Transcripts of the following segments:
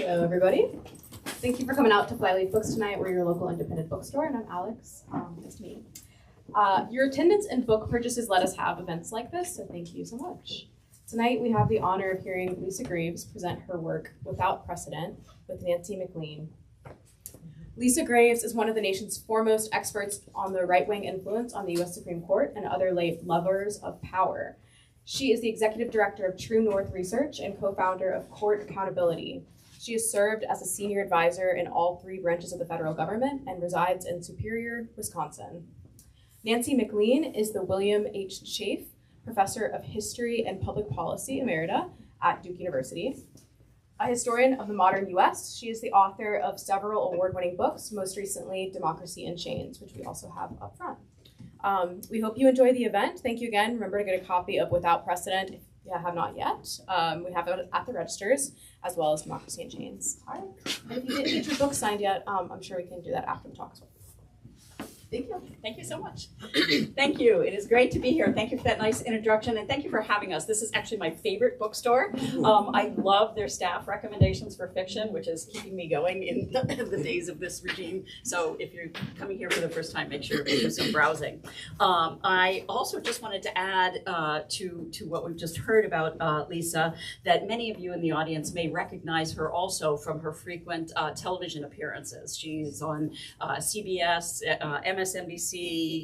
Hello, everybody. Thank you for coming out to Flyleaf Books tonight. We're your local independent bookstore, and I'm Alex. Nice to meet you. Your attendance and book purchases let us have events like this, so thank you so much. Tonight, we have the honor of hearing Lisa Graves present her work, Without Precedent, with Nancy MacLean. Lisa Graves is one of the nation's foremost experts on the right-wing influence on the U.S. Supreme Court and other late lovers of power. She is the executive director of True North Research and co-founder of Court Accountability. She has served as a senior advisor in all three branches of the federal government and resides in Superior, Wisconsin. Nancy MacLean is the William H. Chafe Professor of History and Public Policy Emerita at Duke University. A historian of the modern U.S., she is the author of several award-winning books, most recently Democracy in Chains, which we also have up front. We hope you enjoy the event. Thank you again. Remember to get a copy of Without Precedent if you have not yet. We have it at the registers, as well as Democracy in Chains. All right. And if you didn't get your book signed yet, I'm sure we can do that after the talk as well. Thank you. Thank you so much. Thank you. It is great to be here. Thank you for that nice introduction, and thank you for having us. This is actually my favorite bookstore. I love their staff recommendations for fiction, which is keeping me going in the days of this regime. So if you're coming here for the first time, make sure to do some browsing. I also just wanted to add to what we've just heard about Lisa, that many of you in the audience may recognize her also from her frequent television appearances. She's on CBS, MSNBC,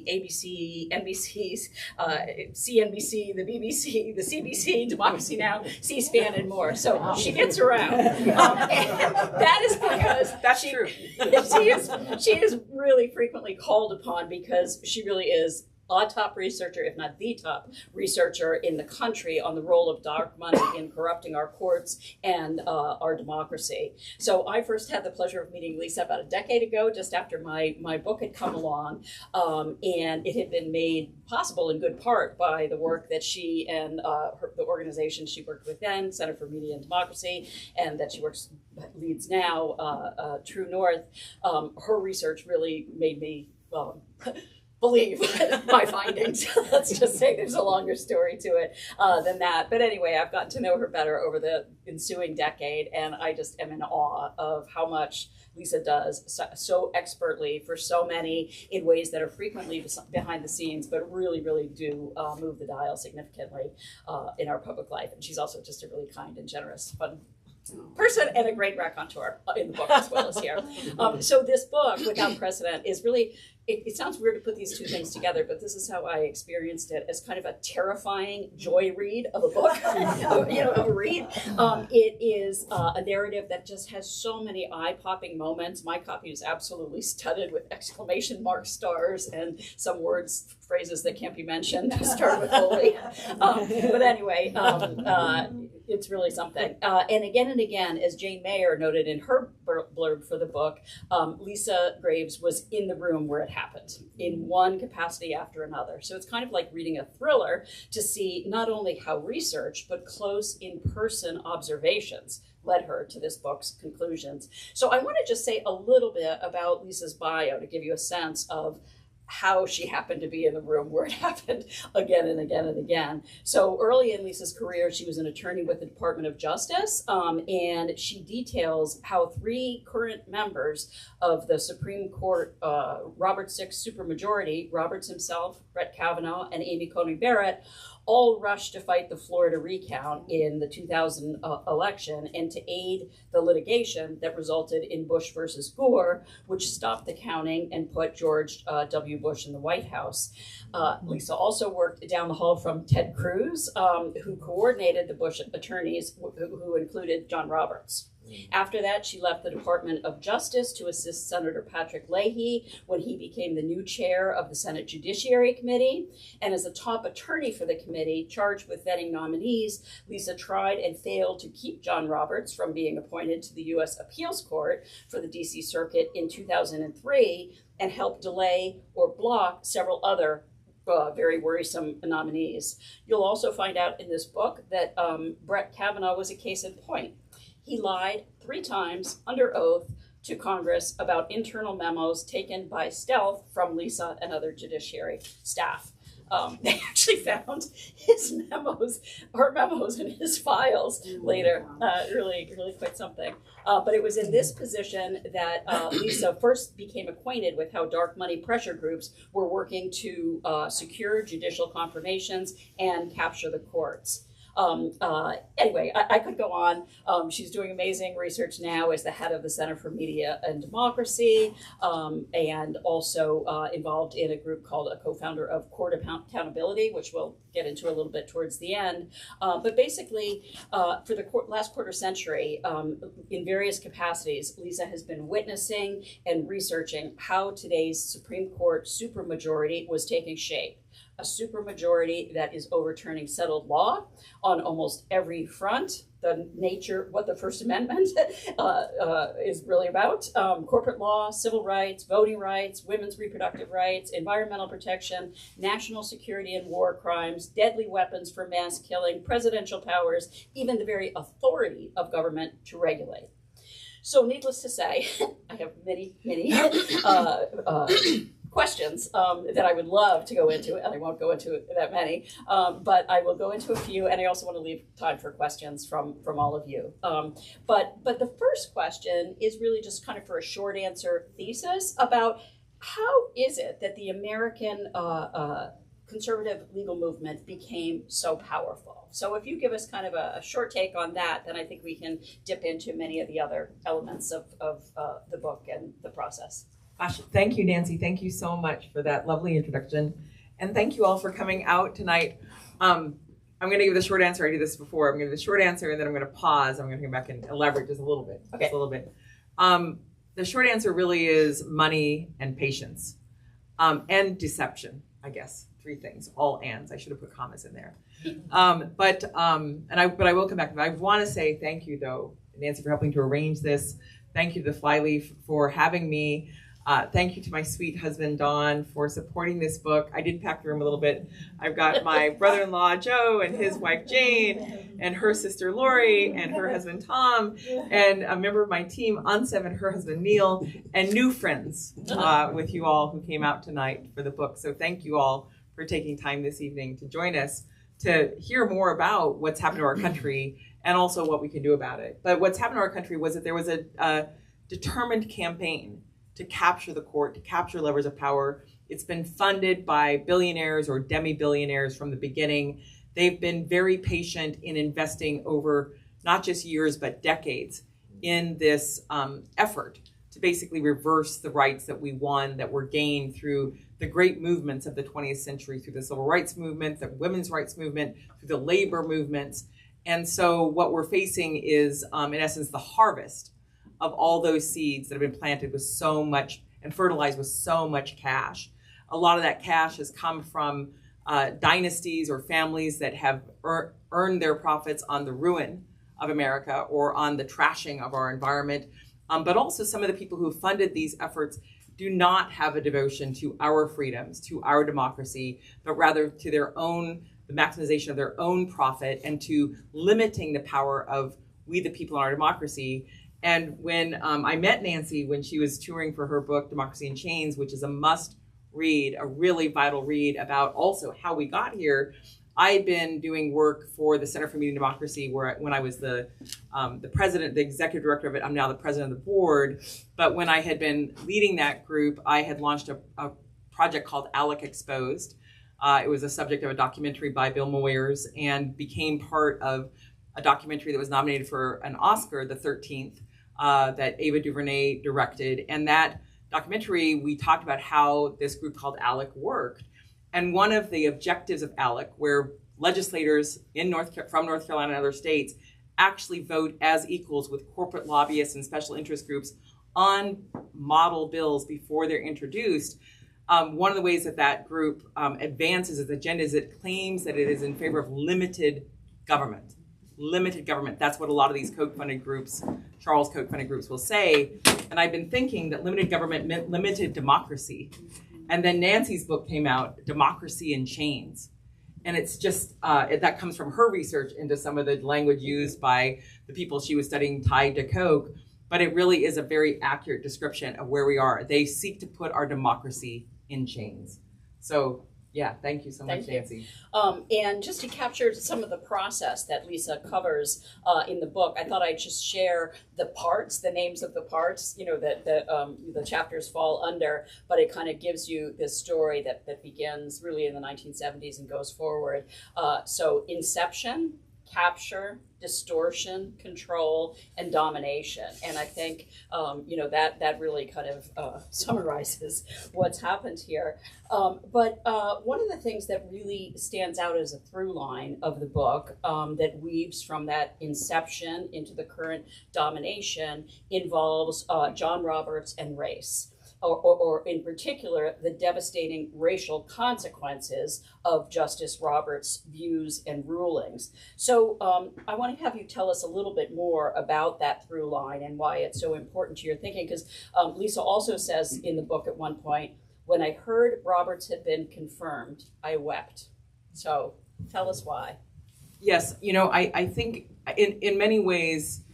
ABC, NBC, CNBC, the BBC, the CBC, Democracy Now!, C-SPAN, and more. So she gets around. That is because that's true. She is really frequently called upon because she really is a top researcher, if not the top researcher in the country on the role of dark money in corrupting our courts and our democracy. So I first had the pleasure of meeting Lisa about a decade ago, just after my book had come along, and it had been made possible in good part by the work that she and the organization she worked with then, Center for Media and Democracy, and that she leads now, True North. Her research really made me believe my findings. Let's just say there's a longer story to it than that. But anyway, I've gotten to know her better over the ensuing decade, and I just am in awe of how much Lisa does so expertly for so many in ways that are frequently behind the scenes, but really, really do move the dial significantly in our public life. And she's also just a really kind and generous, fun person and a great raconteur in the book as well as here. So this book, Without Precedent, is really, it sounds weird to put these two things together, but this is how I experienced it, as kind of a terrifying joy read of a book, of a read. It is a narrative that just has so many eye-popping moments. My copy is absolutely studded with exclamation mark stars and some words, phrases that can't be mentioned to start with holy. But anyway, it's really something. And again, as Jane Mayer noted in her blurb for the book, Lisa Graves was in the room where it happened in one capacity after another. So it's kind of like reading a thriller to see not only how research, but close in-person observations led her to this book's conclusions. So I want to just say a little bit about Lisa's bio to give you a sense of how she happened to be in the room where it happened again and again and again. So early in Lisa's career, she was an attorney with the Department of Justice, and she details how three current members of the Supreme Court, Roberts 6 supermajority, Roberts himself, Brett Kavanaugh, and Amy Coney Barrett, all rushed to fight the Florida recount in the 2000 election and to aid the litigation that resulted in Bush versus Gore, which stopped the counting and put George W. Bush in the White House. Lisa also worked down the hall from Ted Cruz, who coordinated the Bush attorneys, who included John Roberts. After that, she left the Department of Justice to assist Senator Patrick Leahy when he became the new chair of the Senate Judiciary Committee. And as a top attorney for the committee charged with vetting nominees, Lisa tried and failed to keep John Roberts from being appointed to the U.S. Appeals Court for the D.C. Circuit in 2003 and helped delay or block several other very worrisome nominees. You'll also find out in this book that Brett Kavanaugh was a case in point. He lied 3 times under oath to Congress about internal memos taken by stealth from Lisa and other judiciary staff. They actually found his memos, her memos in his files later. Really quite something. But it was in this position that Lisa first became acquainted with how dark money pressure groups were working to secure judicial confirmations and capture the courts. Anyway, I could go on. She's doing amazing research now as the head of the Center for Media and Democracy, and also involved in a group called a co-founder of Court Accountability, which we'll get into a little bit towards the end. But basically, for the last quarter century, in various capacities, Lisa has been witnessing and researching how today's Supreme Court supermajority was taking shape. A supermajority that is overturning settled law on almost every front. The nature, what the First Amendment is really about, corporate law, civil rights, voting rights, women's reproductive rights, environmental protection, national security and war crimes, deadly weapons for mass killing, presidential powers, even the very authority of government to regulate. So needless to say, I have many questions that I would love to go into, and I won't go into that many, but I will go into a few, and I also want to leave time for questions from all of you. But the first question is really just kind of for a short answer thesis about how is it that the American conservative legal movement became so powerful? So if you give us kind of a short take on that, then I think we can dip into many of the other elements of the book and the process. Gosh, thank you, Nancy. Thank you so much for that lovely introduction. And thank you all for coming out tonight. I'm going to give the short answer. I did this before. I'm going to give the short answer, and then I'm going to pause. I'm going to come back and elaborate just a little bit. Okay. Just a little bit. The short answer really is money and patience, and deception, I guess. Three things, all ands. I should have put commas in there. But I will come back. I want to say thank you, though, Nancy, for helping to arrange this. Thank you to Flyleaf for having me. Thank you to my sweet husband, Don, for supporting this book. I did pack the room a little bit. I've got my brother-in-law, Joe, and his wife, Jane, and her sister, Lori, and her husband, Tom, and a member of my team, Ansev, and her husband, Neil, and new friends with you all who came out tonight for the book. So thank you all for taking time this evening to join us to hear more about what's happened to our country and also what we can do about it. But what's happened to our country was that there was a determined campaign to capture the court, to capture levers of power. It's been funded by billionaires or demi-billionaires from the beginning. They've been very patient in investing over not just years, but decades in this effort to basically reverse the rights that we won, that were gained through the great movements of the 20th century, through the civil rights movement, the women's rights movement, through the labor movements. And so what we're facing is, in essence, the harvest of all those seeds that have been planted with so much and fertilized with so much cash. A lot of that cash has come from dynasties or families that have earned their profits on the ruin of America or on the trashing of our environment. But also some of the people who funded these efforts do not have a devotion to our freedoms, to our democracy, but rather to their own, the maximization of their own profit and to limiting the power of we the people in our democracy. And when I met Nancy when she was touring for her book, Democracy in Chains, which is a must read, a really vital read about also how we got here, I had been doing work for the Center for Media and Democracy when I was the president, the executive director of it. I'm now the president of the board. But when I had been leading that group, I had launched a project called ALEC Exposed. It was a subject of a documentary by Bill Moyers and became part of a documentary that was nominated for an Oscar, the 13th, that Ava DuVernay directed. And that documentary, we talked about how this group called ALEC worked. And one of the objectives of ALEC, where legislators from North Carolina and other states actually vote as equals with corporate lobbyists and special interest groups on model bills before they're introduced, one of the ways that group advances its agenda is it claims that it is in favor of limited government. Limited government. That's what a lot of these Koch-funded groups, Charles Koch-funded groups will say. And I've been thinking that limited government meant limited democracy. And then Nancy's book came out, Democracy in Chains. And it's just, that comes from her research into some of the language used by the people she was studying tied to Koch. But it really is a very accurate description of where we are. They seek to put our democracy in chains. So Yeah, thank you so much, Thank you. Nancy. And just to capture some of the process that Lisa covers in the book, I thought I'd just share the parts, the names of the parts, that the chapters fall under, but it kind of gives you this story that begins really in the 1970s and goes forward. So inception, capture, distortion, control, and domination. And I think, that really kind of summarizes what's happened here. But one of the things that really stands out as a through line of the book that weaves from that inception into the current domination involves John Roberts and race. Or in particular, the devastating racial consequences of Justice Roberts' views and rulings. So I want to have you tell us a little bit more about that through line and why it's so important to your thinking, because Lisa also says in the book at one point, when I heard Roberts had been confirmed, I wept. So tell us why. Yes, I think in many ways,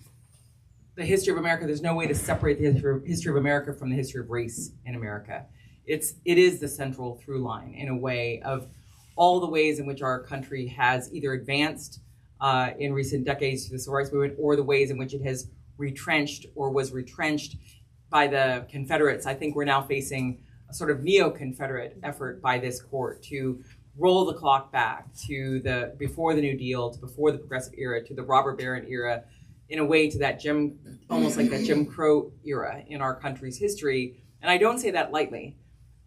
the history of America, there's no way to separate the history of America from the history of race in America. It is the central through line in a way of all the ways in which our country has either advanced in recent decades through the civil rights movement, or the ways in which it has retrenched or was retrenched by the Confederates. I think we're now facing a sort of neo-Confederate effort by this court to roll the clock back to before the New Deal, to before the Progressive era, to the robber baron era, in a way to that almost like that Jim Crow era in our country's history. And I don't say that lightly.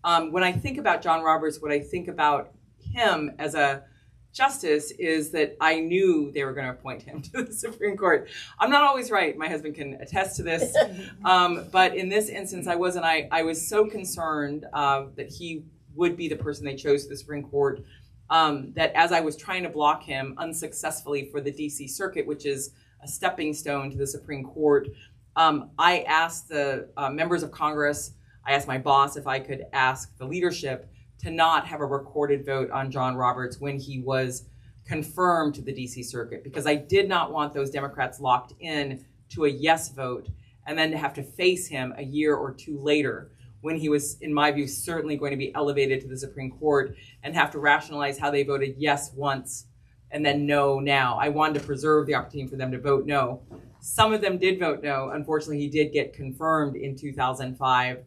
When I think about John Roberts, what I think about him as a justice is that I knew they were going to appoint him to the Supreme Court. I'm not always right. My husband can attest to this. But in this instance, I wasn't. I was so concerned that he would be the person they chose to the Supreme Court, that as I was trying to block him unsuccessfully for the DC Circuit, which is a stepping stone to the Supreme Court, I asked the members of Congress, I asked my boss if I could ask the leadership to not have a recorded vote on John Roberts when he was confirmed to the DC Circuit, because I did not want those Democrats locked in to a yes vote and then to have to face him a year or two later when he was, in my view, certainly going to be elevated to the Supreme Court and have to rationalize how they voted yes once and then no now. I wanted to preserve the opportunity for them to vote no. Some of them did vote no. Unfortunately, he did get confirmed in 2005.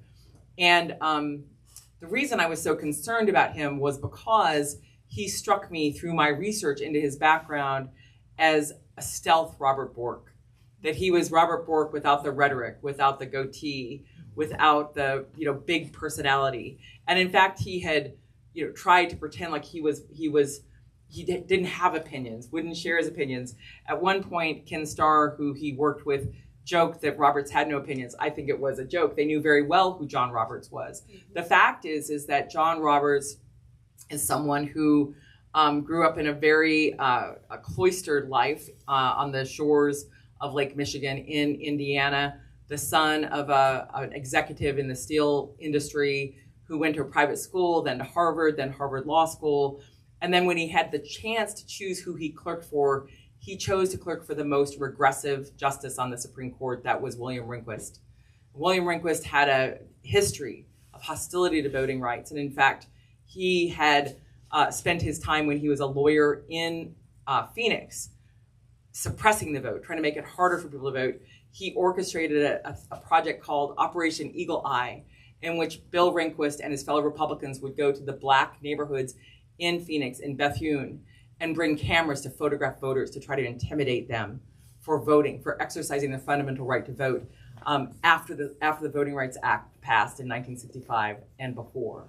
And the reason I was so concerned about him was because he struck me through my research into his background as a stealth Robert Bork. That he was Robert Bork without the rhetoric, without the goatee, without the big personality. And in fact, he had tried to pretend like he didn't have opinions, wouldn't share his opinions. At one point, Ken Starr, who he worked with, joked that Roberts had no opinions. I think it was a joke. They knew very well who John Roberts was. Mm-hmm. The fact is that John Roberts is someone who grew up in a very a cloistered life on the shores of Lake Michigan in Indiana, the son of an executive in the steel industry who went to a private school, then to Harvard Law School. And then when he had the chance to choose who he clerked for, he chose to clerk for the most regressive justice on the Supreme Court. That was William Rehnquist. William Rehnquist had a history of hostility to voting rights. And in fact, he had spent his time when he was a lawyer in Phoenix suppressing the vote, trying to make it harder for people to vote. He orchestrated a project called Operation Eagle Eye, in which Bill Rehnquist and his fellow Republicans would go to the black neighborhoods in Phoenix, in Bethune, and bring cameras to photograph voters to try to intimidate them for voting, for exercising their fundamental right to vote after the Voting Rights Act passed in 1965 and before.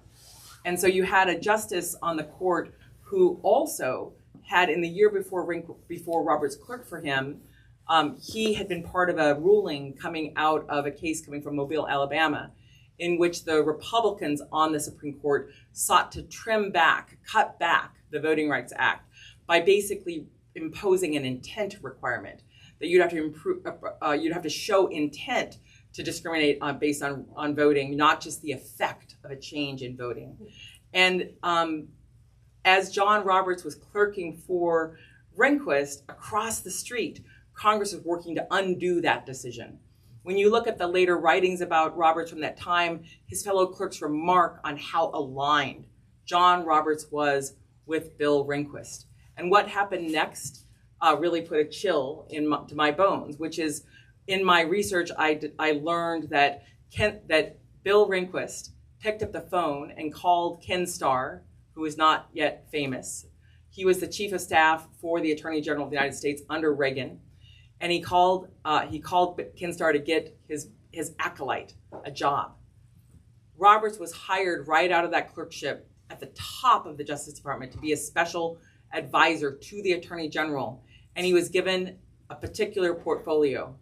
And so you had a justice on the court who also had, in the year before Roberts clerked for him, he had been part of a ruling coming out of a case coming from Mobile, Alabama, in which the Republicans on the Supreme Court sought to cut back the Voting Rights Act by basically imposing an intent requirement that you'd have to show intent to discriminate based on voting, not just the effect of a change in voting. And as John Roberts was clerking for Rehnquist across the street, Congress was working to undo that decision. When you look at the later writings about Roberts from that time, his fellow clerks remark on how aligned John Roberts was with Bill Rehnquist. And what happened next really put a chill to my bones, which is, in my research, I learned that Bill Rehnquist picked up the phone and called Ken Starr, who is not yet famous. He was the chief of staff for the Attorney General of the United States under Reagan. And he called Ken Starr to get his acolyte a job. Roberts was hired right out of that clerkship at the top of the Justice Department to be a special advisor to the Attorney General. And he was given a particular portfolio: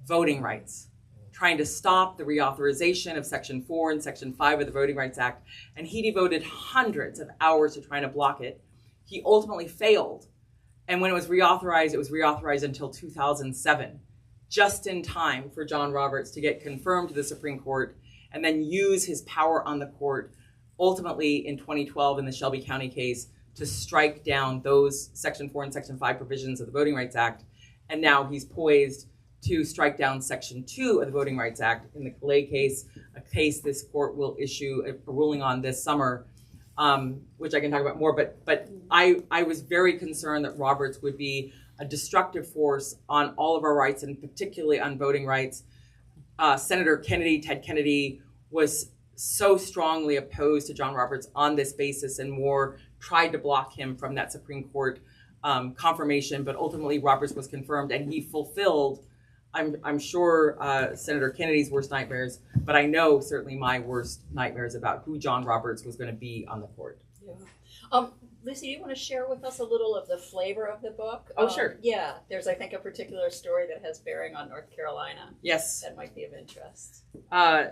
voting rights, trying to stop the reauthorization of Section 4 and Section 5 of the Voting Rights Act. And he devoted hundreds of hours to trying to block it. He ultimately failed. And when it was reauthorized until 2007, just in time for John Roberts to get confirmed to the Supreme Court and then use his power on the court, ultimately in 2012 in the Shelby County case, to strike down those Section 4 and Section 5 provisions of the Voting Rights Act. And now he's poised to strike down Section 2 of the Voting Rights Act in the Calais case, a case this court will issue a ruling on this summer, which I can talk about more. But I was very concerned that Roberts would be a destructive force on all of our rights, and particularly on voting rights. Senator Ted Kennedy, was so strongly opposed to John Roberts on this basis, and more tried to block him from that Supreme Court confirmation. But ultimately, Roberts was confirmed, and he fulfilled, I'm sure, Senator Kennedy's worst nightmares, but I know certainly my worst nightmares about who John Roberts was going to be on the court. Yeah. Lucy, do you want to share with us a little of the flavor of the book? Oh, sure. Yeah, there's, I think, a particular story that has bearing on North Carolina. Yes. That might be of interest. One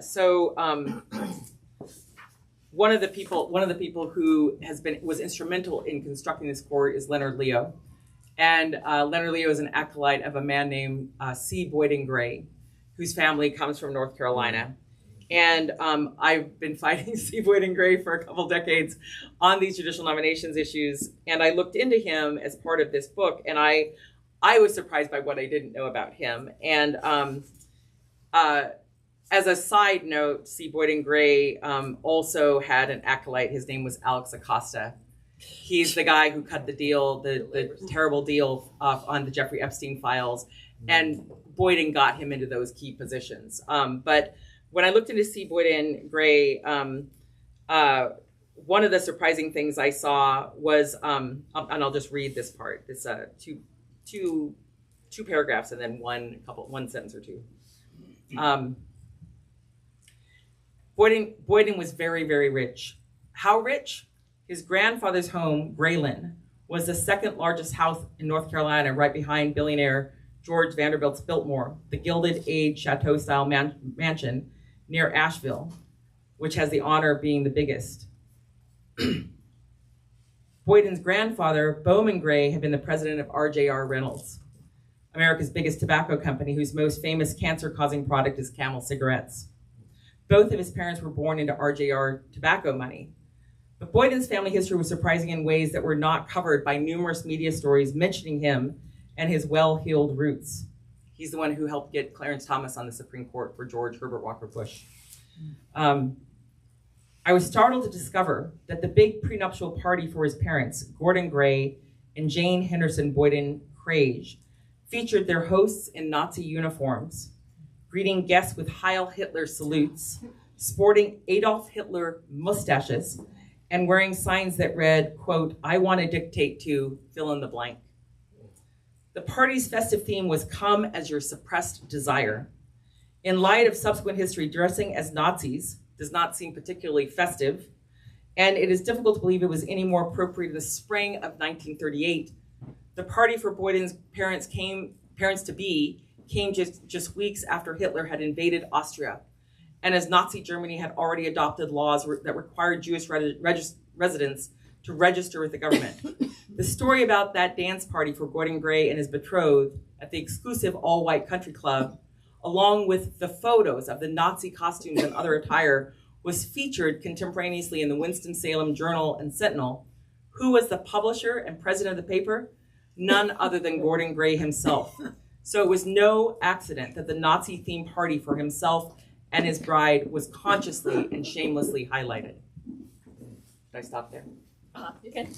of the people who was instrumental in constructing this court is Leonard Leo. And Leonard Leo is an acolyte of a man named C. Boyden Gray, whose family comes from North Carolina. And I've been fighting C. Boyden Gray for a couple decades on these judicial nominations issues. And I looked into him as part of this book, and I was surprised by what I didn't know about him. And as a side note, C. Boyden Gray also had an acolyte. His name was Alex Acosta. He's the guy who cut the deal, the terrible deal on the Jeffrey Epstein files. And Boyden got him into those key positions. But when I looked into C. Boyden Gray, one of the surprising things I saw was, and I'll just read this part. It's two paragraphs and then one sentence or two. Boyden was very, very rich. How rich? His grandfather's home, Grayland, was the second largest house in North Carolina, right behind billionaire George Vanderbilt's Biltmore, the Gilded Age chateau-style mansion near Asheville, which has the honor of being the biggest. Boyden's grandfather, Bowman Gray, had been the president of RJR Reynolds, America's biggest tobacco company, whose most famous cancer-causing product is Camel cigarettes. Both of his parents were born into RJR tobacco money. But Boyden's family history was surprising in ways that were not covered by numerous media stories mentioning him and his well-heeled roots. He's the one who helped get Clarence Thomas on the Supreme Court for George Herbert Walker Bush. I was startled to discover that the big prenuptial party for his parents, Gordon Gray and Jane Henderson Boyden Crage, featured their hosts in Nazi uniforms, greeting guests with Heil Hitler salutes, sporting Adolf Hitler mustaches, and wearing signs that read, quote, "I want to dictate to fill in the blank." The party's festive theme was "Come as your suppressed desire." In light of subsequent history, dressing as Nazis does not seem particularly festive, and it is difficult to believe it was any more appropriate in the spring of 1938. The party for Boyden's parents-to-be came just weeks after Hitler had invaded Austria, and as Nazi Germany had already adopted laws that required Jewish residents to register with the government. The story about that dance party for Gordon Gray and his betrothed at the exclusive all-white country club, along with the photos of the Nazi costumes and other attire, was featured contemporaneously in the Winston-Salem Journal and Sentinel. Who was the publisher and president of the paper? None other than Gordon Gray himself. So it was no accident that the Nazi-themed party for himself and his bride was consciously and shamelessly highlighted. Should I stop there? You can.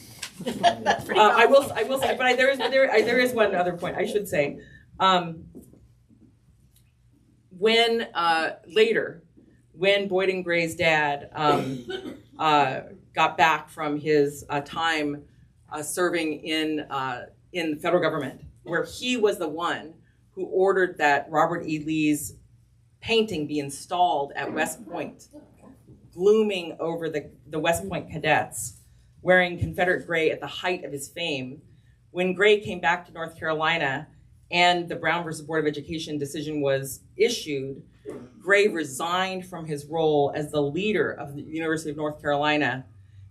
That's pretty I will say, but there is one other point I should say. When later, when Boyd and Gray's dad got back from his time serving in the federal government, where he was the one who ordered that Robert E. Lee's painting be installed at West Point, glooming over the West Point cadets, wearing Confederate gray at the height of his fame. When Gray came back to North Carolina and the Brown versus Board of Education decision was issued, Gray resigned from his role as the leader of the University of North Carolina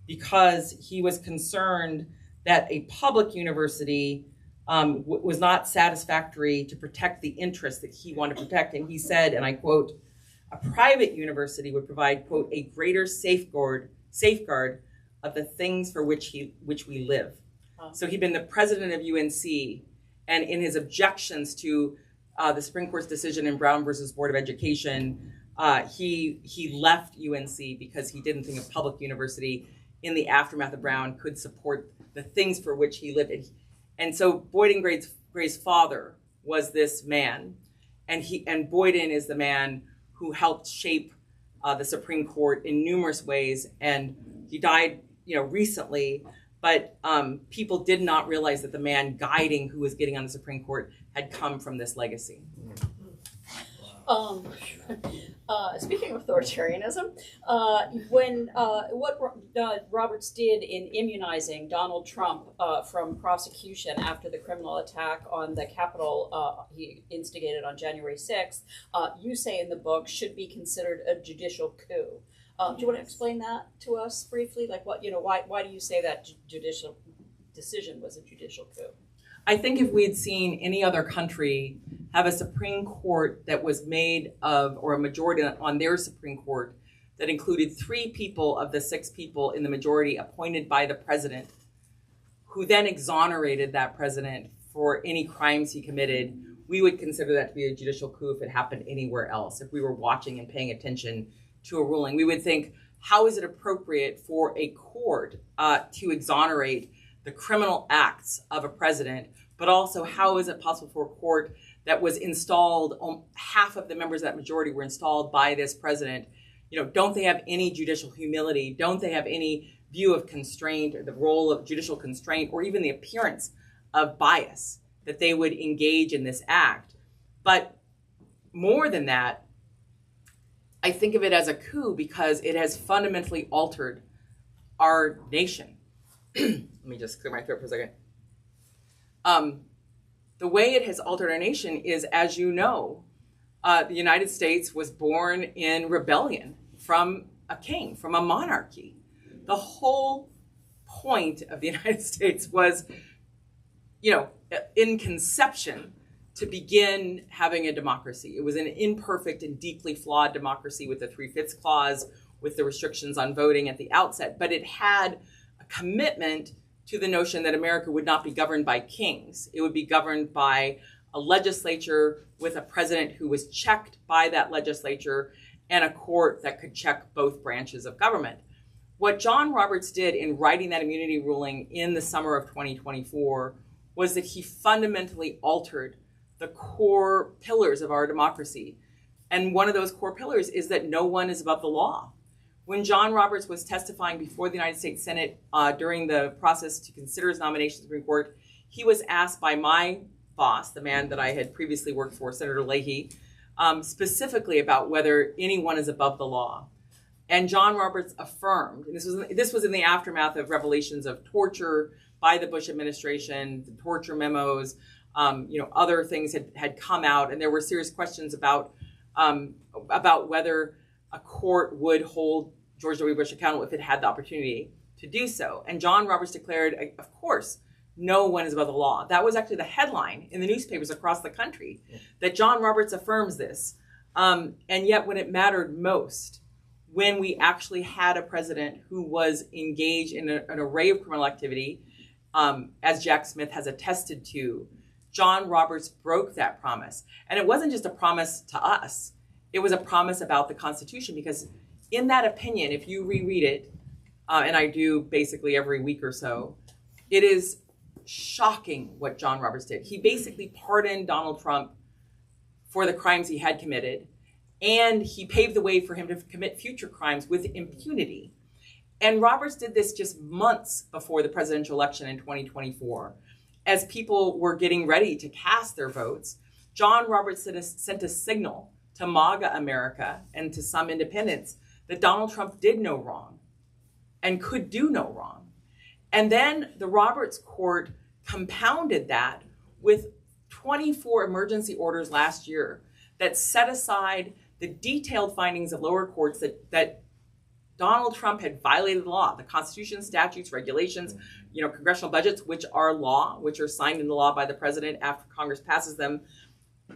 because he was concerned that a public university was not satisfactory to protect the interests that he wanted to protect. And he said, and I quote, "A private university would provide, quote, a greater safeguard of the things for which we live." So he'd been the president of UNC, and in his objections to the Supreme Court's decision in Brown versus Board of Education, he left UNC because he didn't think a public university in the aftermath of Brown could support the things for which he lived. And so Boyd and Gray's father was this man, and Boyden is the man who helped shape the Supreme Court in numerous ways, and he died, recently. But people did not realize that the man guiding who was getting on the Supreme Court had come from this legacy. Speaking of authoritarianism, what Roberts did in immunizing Donald Trump from prosecution after the criminal attack on the Capitol he instigated on January 6th, you say in the book should be considered a judicial coup. Do you want to explain that to us briefly? Like why do you say that judicial decision was a judicial coup? I think if we'd seen any other country have a Supreme Court that was made of, or a majority on their Supreme Court that included 3 people of the 6 people in the majority appointed by the president, who then exonerated that president for any crimes he committed, we would consider that to be a judicial coup if it happened anywhere else. If we were watching and paying attention to a ruling, we would think, how is it appropriate for a court to exonerate the criminal acts of a president, but also how is it possible for a court that was installed, half of the members of that majority were installed by this president, don't they have any judicial humility? Don't they have any view of constraint, or the role of judicial constraint, or even the appearance of bias that they would engage in this act? But more than that, I think of it as a coup because it has fundamentally altered our nation. Let me just clear my throat for a second. The way it has altered our nation is, as you know, the United States was born in rebellion from a king, from a monarchy. The whole point of the United States was, in conception, to begin having a democracy. It was an imperfect and deeply flawed democracy with the 3/5 clause, with the restrictions on voting at the outset, but it had a commitment to the notion that America would not be governed by kings. It would be governed by a legislature with a president who was checked by that legislature and a court that could check both branches of government. What John Roberts did in writing that immunity ruling in the summer of 2024 was that he fundamentally altered the core pillars of our democracy. And one of those core pillars is that no one is above the law. When John Roberts was testifying before the United States Senate during the process to consider his nomination to the Supreme Court, he was asked by my boss, the man that I had previously worked for, Senator Leahy, specifically about whether anyone is above the law. And John Roberts affirmed, and this was in the aftermath of revelations of torture by the Bush administration, the torture memos, other things had come out, and there were serious questions about whether a court would hold George W. Bush accountable if it had the opportunity to do so. And John Roberts declared, of course, no one is above the law. That was actually the headline in the newspapers across the country, that John Roberts affirms this. And yet when it mattered most, when we actually had a president who was engaged in an array of criminal activity, as Jack Smith has attested to, John Roberts broke that promise. And it wasn't just a promise to us. It was a promise about the Constitution, because in that opinion, if you reread it, and I do basically every week or so. It is shocking what John Roberts did. He basically pardoned Donald Trump for the crimes he had committed, and he paved the way for him to commit future crimes with impunity. And Roberts did this just months before the presidential election in 2024. As people were getting ready to cast their votes, John Roberts sent a signal to MAGA America and to some independents that Donald Trump did no wrong and could do no wrong. And then the Roberts Court compounded that with 24 emergency orders last year that set aside the detailed findings of lower courts that Donald Trump had violated the law, the Constitution, statutes, regulations, congressional budgets, which are law, which are signed into law by the president after Congress passes them,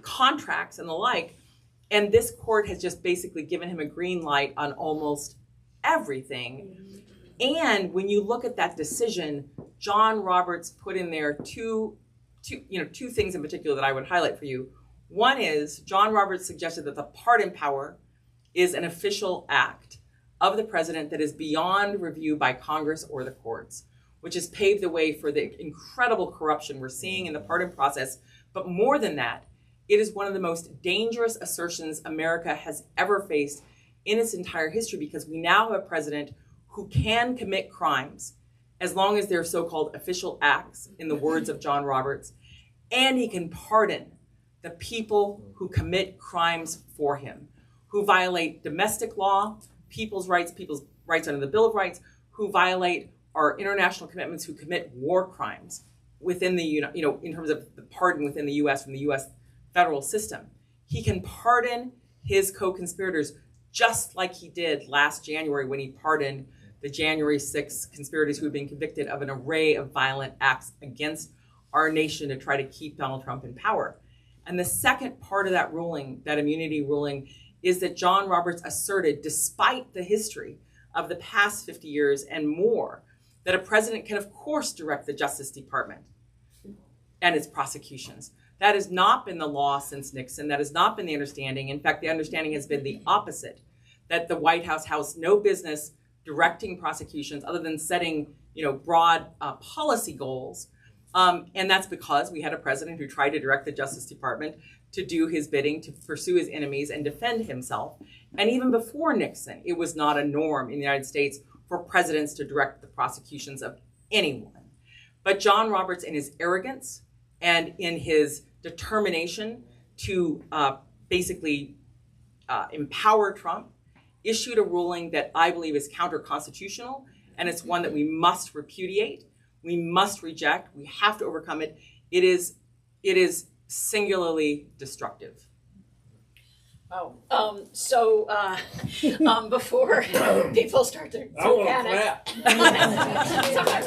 contracts and the like. And this court has just basically given him a green light on almost everything. And when you look at that decision, John Roberts put in there two things in particular that I would highlight for you. One is John Roberts suggested that the pardon power is an official act of the president that is beyond review by Congress or the courts, which has paved the way for the incredible corruption we're seeing in the pardon process. But more than that, it is one of the most dangerous assertions America has ever faced in its entire history, because we now have a president who can commit crimes as long as they're so-called official acts, in the words of John Roberts, and he can pardon the people who commit crimes for him, who violate domestic law, people's rights under the Bill of Rights, who violate our international commitments, who commit war crimes within the, in terms of the pardon within the U.S. from the U.S. federal system. He can pardon his co-conspirators just like he did last January when he pardoned the January 6th conspirators who had been convicted of an array of violent acts against our nation to try to keep Donald Trump in power. And the second part of that ruling, that immunity ruling, is that John Roberts asserted, despite the history of the past 50 years and more, that a president can, of course, direct the Justice Department and its prosecutions. That has not been the law since Nixon. That has not been the understanding. In fact, the understanding has been the opposite, that the White House has no business directing prosecutions other than setting, broad policy goals. And that's because we had a president who tried to direct the Justice Department to do his bidding, to pursue his enemies and defend himself. And even before Nixon, it was not a norm in the United States for presidents to direct the prosecutions of anyone. But John Roberts, in his arrogance and in his determination to basically empower Trump, issued a ruling that I believe is counter-constitutional, and it's one that we must repudiate, we must reject, we have to overcome it. It is singularly destructive. Oh, before people start to panic, sometimes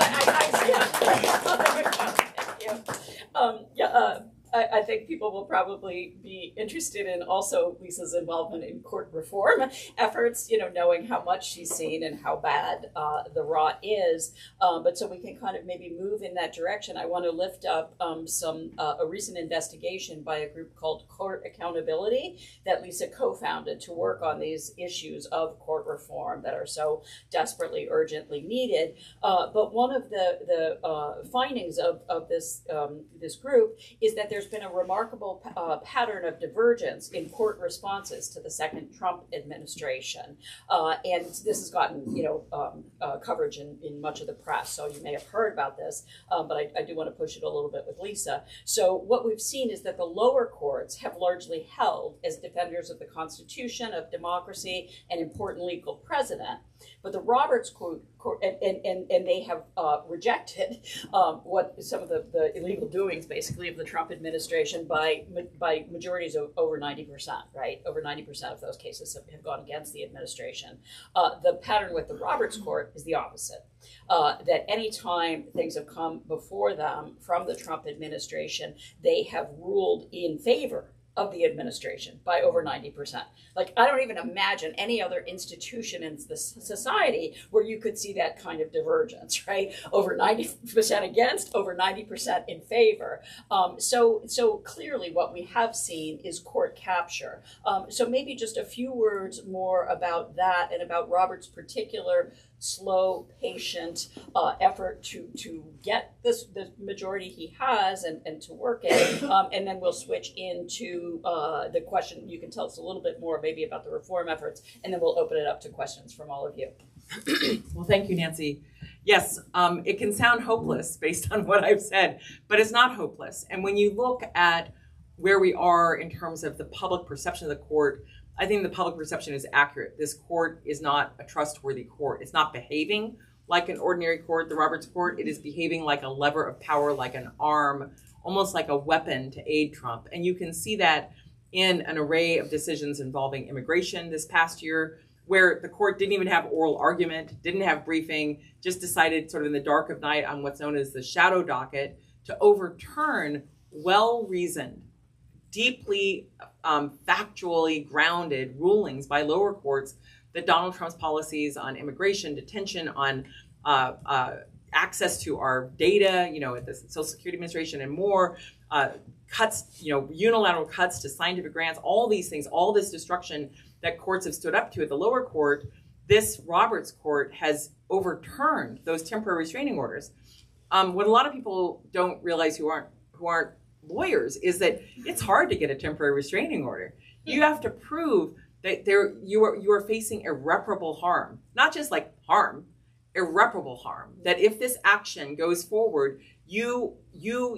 I think people will probably be interested in also Lisa's involvement in court reform efforts, knowing how much she's seen and how bad the rot is. But so we can kind of maybe move in that direction. I want to lift up a recent investigation by a group called Court Accountability that Lisa co-founded to work on these issues of court reform that are so desperately, urgently needed. But one of the findings of this group is that there's been a remarkable pattern of divergence in court responses to the second Trump administration. And this has gotten, coverage in much of the press, so you may have heard about this, but I do want to push it a little bit with Lisa. So what we've seen is that the lower courts have largely held as defenders of the Constitution, of democracy, and important legal precedent. But the Roberts Court, and they have rejected what some of the illegal doings, basically, of the Trump administration by majorities of over 90%, right? Over 90% of those cases have gone against the administration. The pattern with the Roberts Court is the opposite. That any time things have come before them from the Trump administration, they have ruled in favor of the administration by over 90%. Like, I don't even imagine any other institution in the society where you could see that kind of divergence, right? Over 90% against, over 90% in favor. So clearly what we have seen is court capture. So maybe just a few words more about that and about Robert's particular slow, patient effort to get the majority he has and to work it. And then we'll switch into the question. You can tell us a little bit more maybe about the reform efforts, and then we'll open it up to questions from all of you. Well, thank you, Nancy. Yes, it can sound hopeless based on what I've said, but it's not hopeless. And when you look at where we are in terms of the public perception of the court, I think the public perception is accurate. This court is not a trustworthy court. It's not behaving like an ordinary court, the Roberts Court. It is behaving like a lever of power, like an arm, almost like a weapon to aid Trump. And you can see that in an array of decisions involving immigration this past year, where the court didn't even have oral argument, didn't have briefing, just decided sort of in the dark of night on what's known as the shadow docket to overturn well-reasoned, deeply factually grounded rulings by lower courts that Donald Trump's policies on immigration, detention, on access to our data, at the Social Security Administration and more, cuts, unilateral cuts to scientific grants, all these things, all this destruction that courts have stood up to at the lower court, this Roberts Court has overturned those temporary restraining orders. What a lot of people don't realize who aren't lawyers is that it's hard to get a temporary restraining order. You have to prove that you are facing irreparable harm, not just like harm, irreparable harm. That if this action goes forward, you,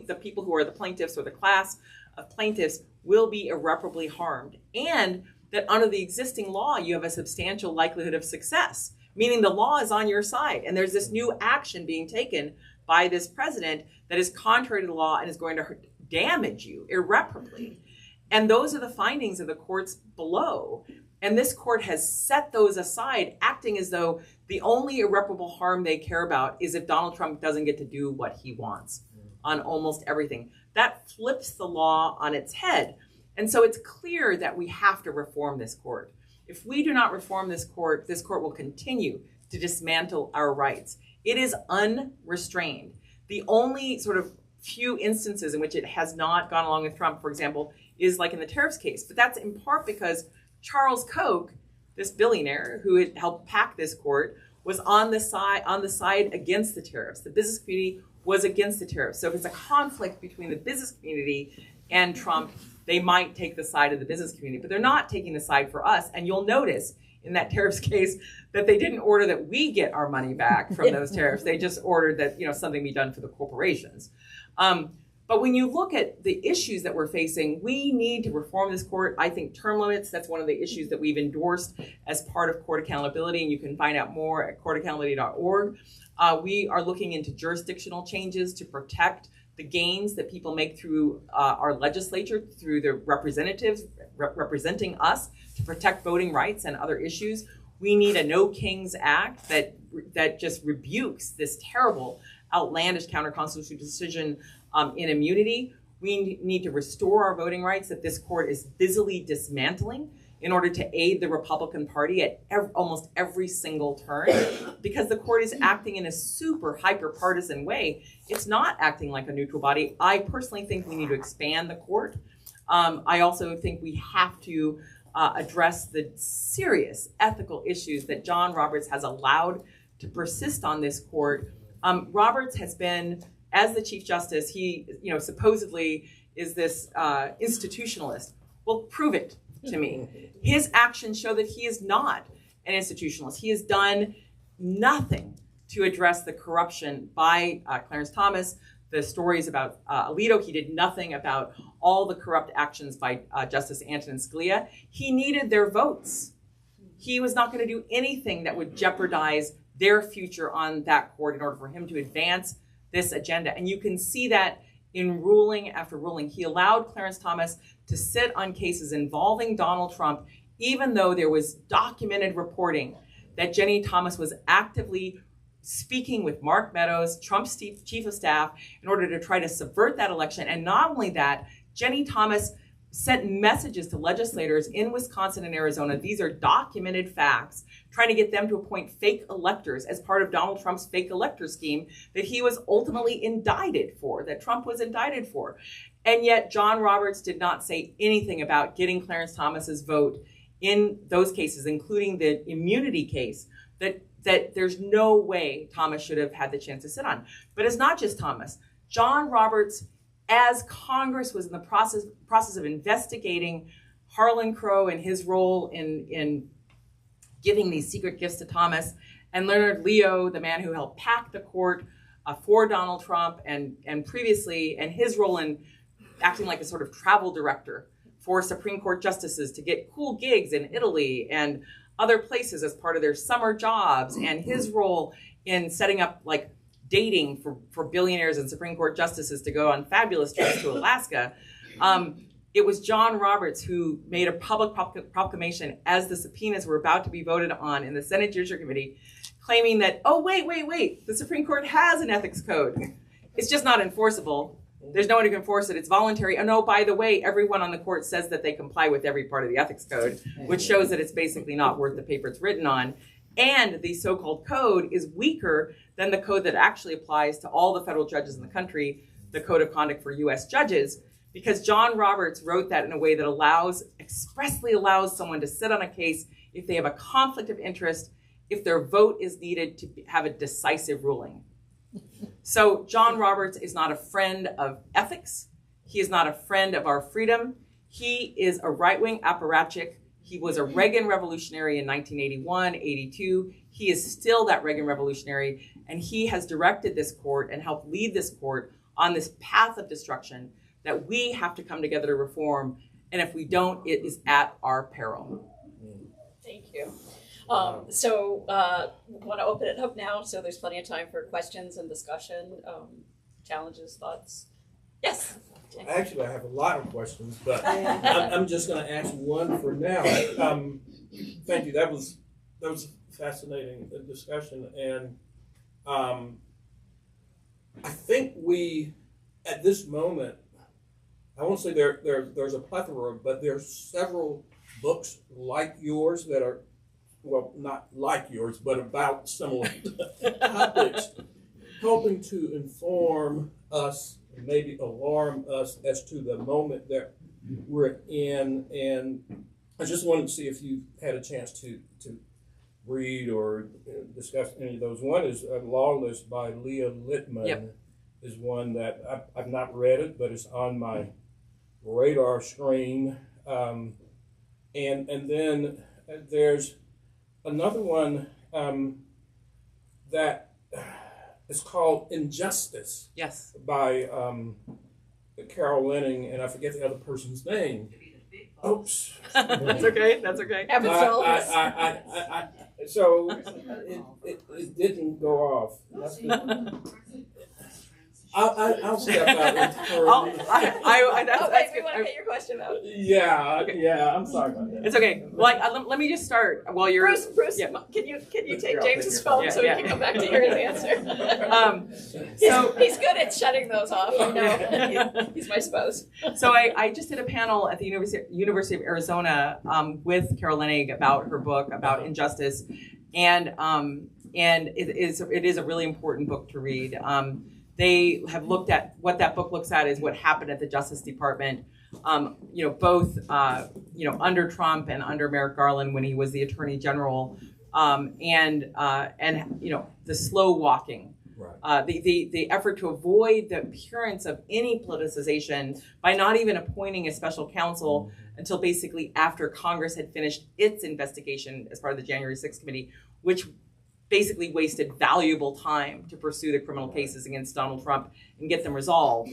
the people who are the plaintiffs or the class of plaintiffs, will be irreparably harmed, and that under the existing law, you have a substantial likelihood of success, meaning the law is on your side, and there's this new action being taken by this president that is contrary to the law and is going to damage you irreparably. And those are the findings of the courts below. And this court has set those aside, acting as though the only irreparable harm they care about is if Donald Trump doesn't get to do what he wants on almost everything. That flips the law on its head. And so it's clear that we have to reform this court. If we do not reform this court will continue to dismantle our rights. It is unrestrained. The only sort of few instances in which it has not gone along with Trump, for example, is like in the tariffs case. But that's in part because Charles Koch, this billionaire who had helped pack this court, was on the side against the tariffs. The business community was against the tariffs. So if it's a conflict between the business community and Trump, they might take the side of the business community, but they're not taking the side for us. And you'll notice in that tariffs case that they didn't order that we get our money back from those tariffs. They just ordered that something be done for the corporations. But when you look at the issues that we're facing, we need to reform this court. I think term limits, that's one of the issues that we've endorsed as part of court accountability, and you can find out more at courtaccountability.org. We are looking into jurisdictional changes to protect the gains that people make through our legislature, through the representatives representing us, to protect voting rights and other issues. We need a No Kings Act that just rebukes this terrible, outlandish counter-constitutional decision in immunity. We need to restore our voting rights that this court is busily dismantling in order to aid the Republican Party at almost every single turn, because the court is acting in a super hyper-partisan way. It's not acting like a neutral body. I personally think we need to expand the court. I also think we have to address the serious ethical issues that John Roberts has allowed to persist on this court. Roberts has been, as the Chief Justice, he supposedly is this institutionalist. Well, prove it to me. His actions show that he is not an institutionalist. He has done nothing to address the corruption by Clarence Thomas, the stories about Alito. He did nothing about all the corrupt actions by Justice Antonin Scalia. He needed their votes. He was not going to do anything that would jeopardize their future on that court in order for him to advance this agenda. And you can see that in ruling after ruling. He allowed Clarence Thomas to sit on cases involving Donald Trump, even though there was documented reporting that Jenny Thomas was actively speaking with Mark Meadows, Trump's chief of staff, in order to try to subvert that election. And not only that, Jenny Thomas sent messages to legislators in Wisconsin and Arizona. These are documented facts, trying to get them to appoint fake electors as part of Donald Trump's fake elector scheme that he was ultimately indicted for, that Trump was indicted for. And yet John Roberts did not say anything about getting Clarence Thomas's vote in those cases, including the immunity case, that there's no way Thomas should have had the chance to sit on. But it's not just Thomas. John Roberts, as Congress was in the process of investigating Harlan Crow and his role in giving these secret gifts to Thomas, and Leonard Leo, the man who helped pack the court for Donald Trump, and previously, and his role in acting like a sort of travel director for Supreme Court justices to get cool gigs in Italy and other places as part of their summer jobs, and his role in setting up like dating for billionaires and Supreme Court justices to go on fabulous trips to Alaska. It was John Roberts who made a public proclamation as the subpoenas were about to be voted on in the Senate Judiciary Committee, claiming that, oh, wait, the Supreme Court has an ethics code. It's just not enforceable. There's no one who can enforce it. It's voluntary. Oh, no, by the way, everyone on the court says that they comply with every part of the ethics code, which shows that it's basically not worth the paper it's written on. And the so-called code is weaker than the code that actually applies to all the federal judges in the country, the Code of Conduct for U.S. judges, because John Roberts wrote that in a way that expressly allows someone to sit on a case if they have a conflict of interest, if their vote is needed to have a decisive ruling. So John Roberts is not a friend of ethics. He is not a friend of our freedom. He is a right-wing apparatchik. He was a Reagan revolutionary in 1981, 82. He is still that Reagan revolutionary, and he has directed this court and helped lead this court on this path of destruction that we have to come together to reform. And if we don't, it is at our peril. Thank you. So we want to open it up now, so there's plenty of time for questions and discussion, challenges, thoughts. Yes. Actually, I have a lot of questions, but I'm just going to ask one for now. Thank you. That was a fascinating discussion, and I think we, at this moment, I won't say there's a plethora, but there's several books like yours that are, well, not like yours, but about similar topics, helping to inform us, maybe alarm us as to the moment that we're in. And I just wanted to see if you had a chance to read or discuss any of those. One is Lawless by Leah Littman. Yep. Is one that I've not read it, but it's on my radar screen. And then there's another one that is called Injustice. Yes. By Carol Lenning, and I forget the other person's name. Oops. That's okay. That's okay. So it didn't go off. I'll step out with her. That's good. We want to get your question out. Yeah, okay. Yeah. I'm sorry about that. It's okay. Well, let me just start while you're. Bruce, yeah. Can you take James's phone so yeah. we can come back to your answer? He's good at shutting those off. I know. He's my spouse. So I just did a panel at the University of Arizona with Carol Lenning about her book about injustice, and it is a really important book to read. They have looked at what that book looks at is what happened at the Justice Department, both under Trump and under Merrick Garland when he was the Attorney General, and the slow walking, right. The effort to avoid the appearance of any politicization by not even appointing a special counsel until basically after Congress had finished its investigation as part of the January 6th committee, which basically wasted valuable time to pursue the criminal cases against Donald Trump and get them resolved.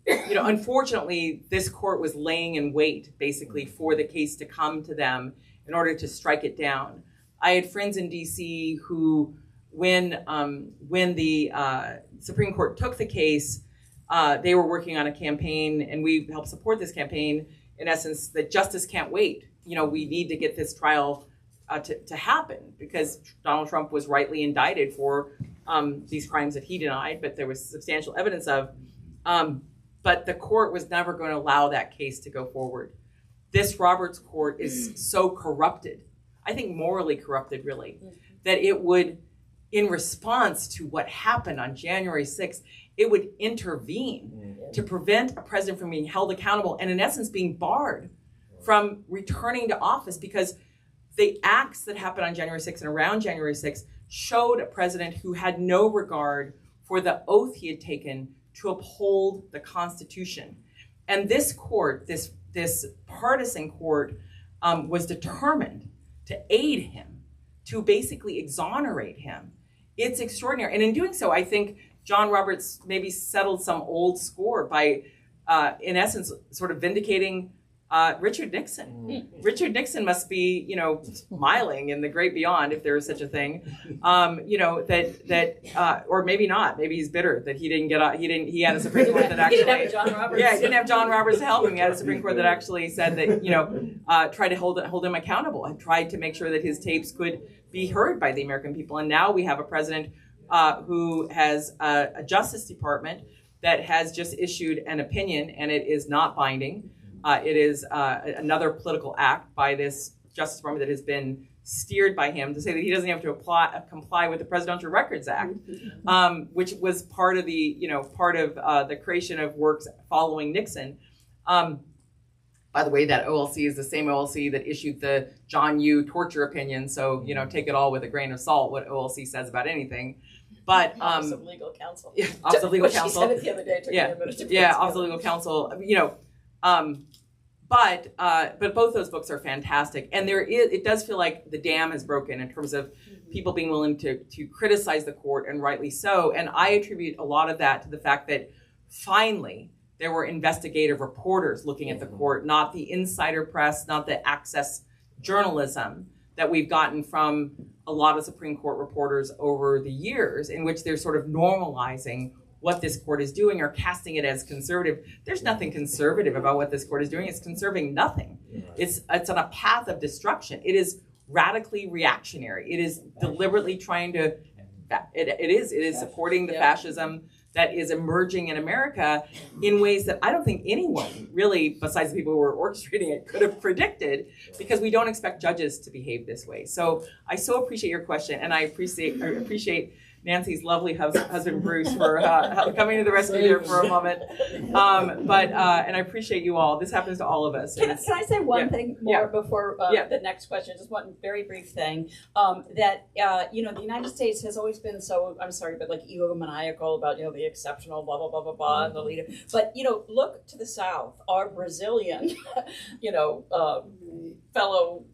Unfortunately, this court was laying in wait basically for the case to come to them in order to strike it down. I had friends in DC who, when the Supreme Court took the case, they were working on a campaign, and we helped support this campaign, in essence, that justice can't wait. We need to get this trial to happen, because Donald Trump was rightly indicted for these crimes that he denied, but there was substantial evidence of. but the court was never going to allow that case to go forward. This Roberts court is so corrupted, I think morally corrupted really, that it would, in response to what happened on January 6th, it would intervene to prevent a president from being held accountable and in essence being barred from returning to office, because the acts that happened on January 6th and around January 6th showed a president who had no regard for the oath he had taken to uphold the Constitution. And this court, this partisan court, was determined to aid him, to basically exonerate him. It's extraordinary. And in doing so, I think John Roberts maybe settled some old score by, in essence, sort of vindicating Richard Nixon. Richard Nixon must be, smiling in the great beyond, if there is such a thing. Or maybe not. Maybe he's bitter that he didn't get. He had a Supreme Court that actually. He didn't have John Roberts. Yeah, he didn't have John Roberts to help him. He had a Supreme Court that actually said that tried to hold him accountable and tried to make sure that his tapes could be heard by the American people. And now we have a president who has a Justice Department that has just issued an opinion, and it is not binding. It is another political act by this Justice Department that has been steered by him to say that he doesn't have to comply with the Presidential Records Act, which was part of the creation of works following Nixon. By the way, that OLC is the same OLC that issued the John Yoo torture opinion. So, take it all with a grain of salt, what OLC says about anything. But Office of Legal Counsel. Yeah, Office of Legal Counsel. She said it the other day. Office of Legal Counsel. But both those books are fantastic, and it does feel like the dam has broken in terms of people being willing to criticize the court, and rightly so. And I attribute a lot of that to the fact that finally there were investigative reporters looking at the court, not the insider press, not the access journalism that we've gotten from a lot of Supreme Court reporters over the years, in which they're sort of normalizing what this court is doing or casting it as conservative. There's nothing conservative about what this court is doing. It's conserving nothing. It's on a path of destruction. It is radically reactionary. It is deliberately trying to, it is supporting the fascism that is emerging in America in ways that I don't think anyone really, besides the people who were orchestrating it, could have predicted, because we don't expect judges to behave this way. So I so appreciate your question, and I appreciate Nancy's lovely husband Bruce for coming to the rescue there for a moment. And I appreciate you all. This happens to all of us. Can I say one thing more before the next question? Just one very brief thing. The United States has always been so, I'm sorry, but like egomaniacal about, the exceptional blah, blah, blah, blah, blah, and the leader. But, look to the South, our Brazilian, fellow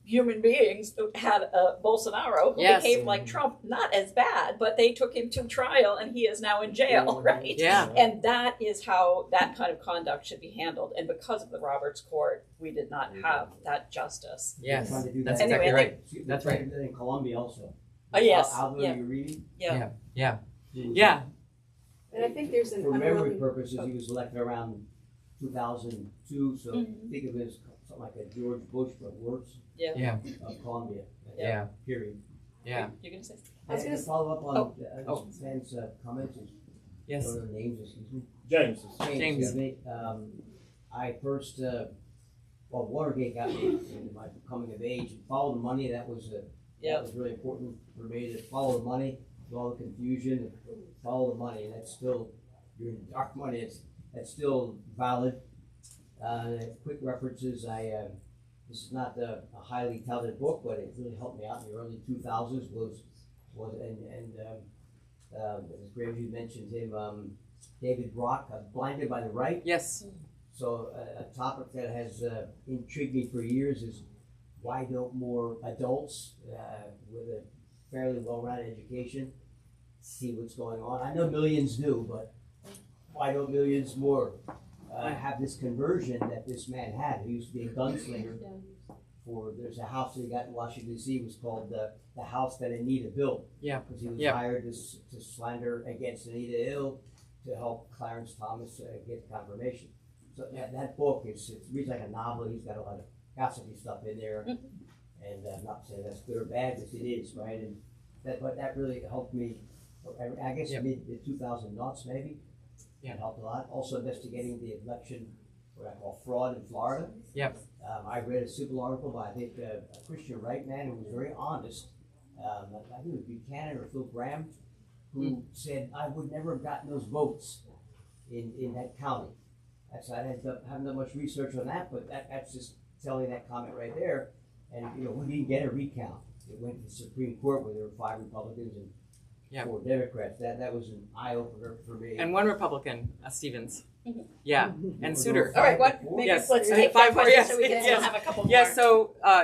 human beings had Bolsonaro who behaved like Trump, not as bad, but they took him to trial and he is now in jail, right? Yeah. And that is how that kind of conduct should be handled. And because of the Roberts Court, we did not have that justice. Yes, that's Anyway, exactly right. That's right. In Colombia also. Oh, yes. Alvaro, Yeah. you're reading? Yeah. Yeah. And I think there's an For memory unrelated- purposes, he was elected around 2002, so think of it as something like a George Bush, but worse, Yeah. of Colombia. Yeah. Period. Yeah. You're going to say? I was gonna follow up on Oh. Sam's comments. Yes. What are their names, excuse me? James. James. Excuse me. I first, Watergate got me in my coming of age. Follow the money, that was really important for me, to follow the money, with all the confusion, follow the money, and that's still, you're in dark money, that's still valid. Quick references, this is not a highly touted book, but it really helped me out in the early 2000s, as Gravy mentioned him, David Brock, Blinded by the Right. Yes. So a topic that has intrigued me for years is why don't more adults with a fairly well-rounded education see what's going on? I know millions do, but why don't millions more have this conversion that this man had? He used to be a gunslinger. There's a house that he got in Washington D.C. was called the house that Anita built. Yeah. Because he was hired to slander against Anita Hill to help Clarence Thomas get confirmation. So that book it reads like a novel. He's got a lot of gossipy stuff in there, and I'm not saying that's good or bad, because it is, right? And that really helped me. I guess mid 2000 maybe. Yeah. It helped a lot. Also investigating the election, what I call fraud in Florida. Yep. I read a simple article by, I think, a Christian Right man who was very honest. I think it was Buchanan or Phil Graham, who said, I would never have gotten those votes in that county. I haven't done much research on that, but that's just telling that comment right there. And, we didn't get a recount. It went to the Supreme Court where there were 5 Republicans and 4 Democrats. That was an eye-opener for me. And 1 Republican, Stevens. Yeah, and Souter. All right, maybe Yes. let's Yeah, take 5-4, that question yes, so we can yes. still have a couple more. Yeah,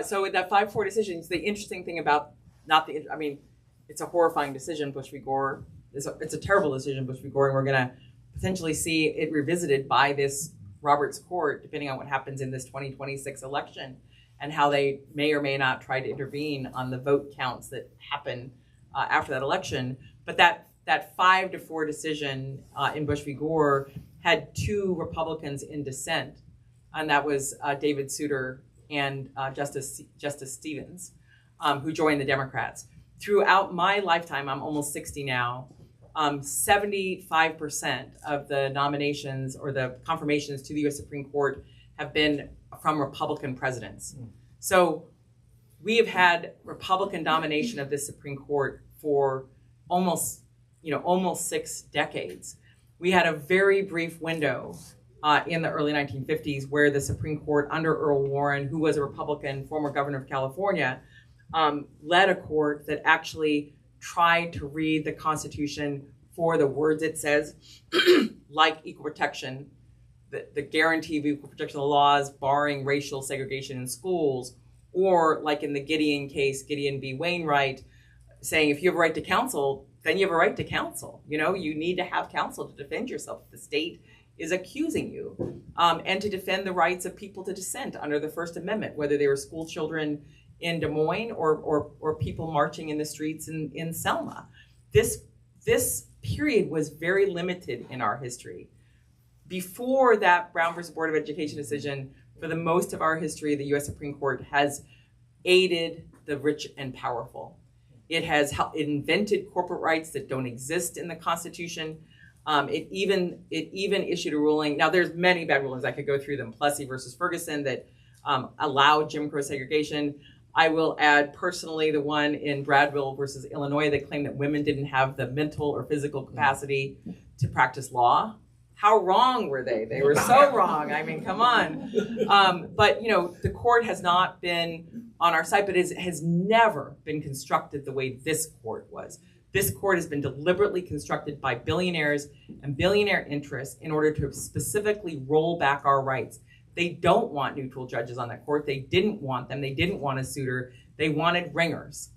so with that 5-4 decision, the interesting thing about it's a horrifying decision, Bush v. Gore. It's a terrible decision, Bush v. Gore, and we're going to potentially see it revisited by this Roberts Court, depending on what happens in this 2026 election and how they may or may not try to intervene on the vote counts that happen after that election. But that 5-4 decision in Bush v. Gore had 2 Republicans in dissent, and that was David Souter and Justice Stevens, who joined the Democrats. Throughout my lifetime, I'm almost 60 now, 75% of the nominations or the confirmations to the U.S. Supreme Court have been from Republican presidents. So we have had Republican domination of this Supreme Court for almost 6 decades. We had a very brief window in the early 1950s where the Supreme Court under Earl Warren, who was a Republican, former governor of California, led a court that actually tried to read the Constitution for the words it says, like equal protection, the guarantee of equal protection of the laws, barring racial segregation in schools, or like in the Gideon case, Gideon v. Wainwright, saying if you have a right to counsel, then you have a right to counsel. You need to have counsel to defend yourself if the state is accusing you, and to defend the rights of people to dissent under the First Amendment, whether they were school children in Des Moines or people marching in the streets in Selma. This period was very limited in our history. Before that Brown versus Board of Education decision, for the most of our history, the U.S. Supreme Court has aided the rich and powerful. It invented corporate rights that don't exist in the Constitution. It even issued a ruling. Now, there's many bad rulings. I could go through them. Plessy versus Ferguson that allowed Jim Crow segregation. I will add personally the one in Bradville versus Illinois that claimed that women didn't have the mental or physical capacity to practice law. How wrong were they? They were so wrong. I mean, come on. But the court has not been on our side, but it has never been constructed the way this court was. This court has been deliberately constructed by billionaires and billionaire interests in order to specifically roll back our rights. They don't want neutral judges on that court. They didn't want them. They didn't want a Souter. They wanted ringers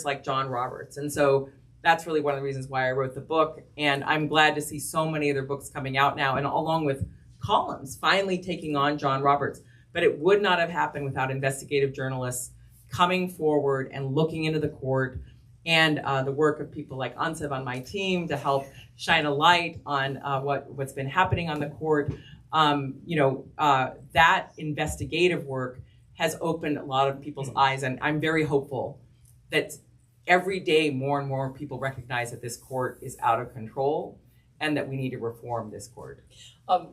like John Roberts. And so that's really one of the reasons why I wrote the book. And I'm glad to see so many other books coming out now, and along with columns finally taking on John Roberts. But it would not have happened without investigative journalists coming forward and looking into the court, and the work of people like Ansev on my team to help shine a light on what's been happening on the court. That investigative work has opened a lot of people's eyes, and I'm very hopeful that every day more and more people recognize that this court is out of control and that we need to reform this court.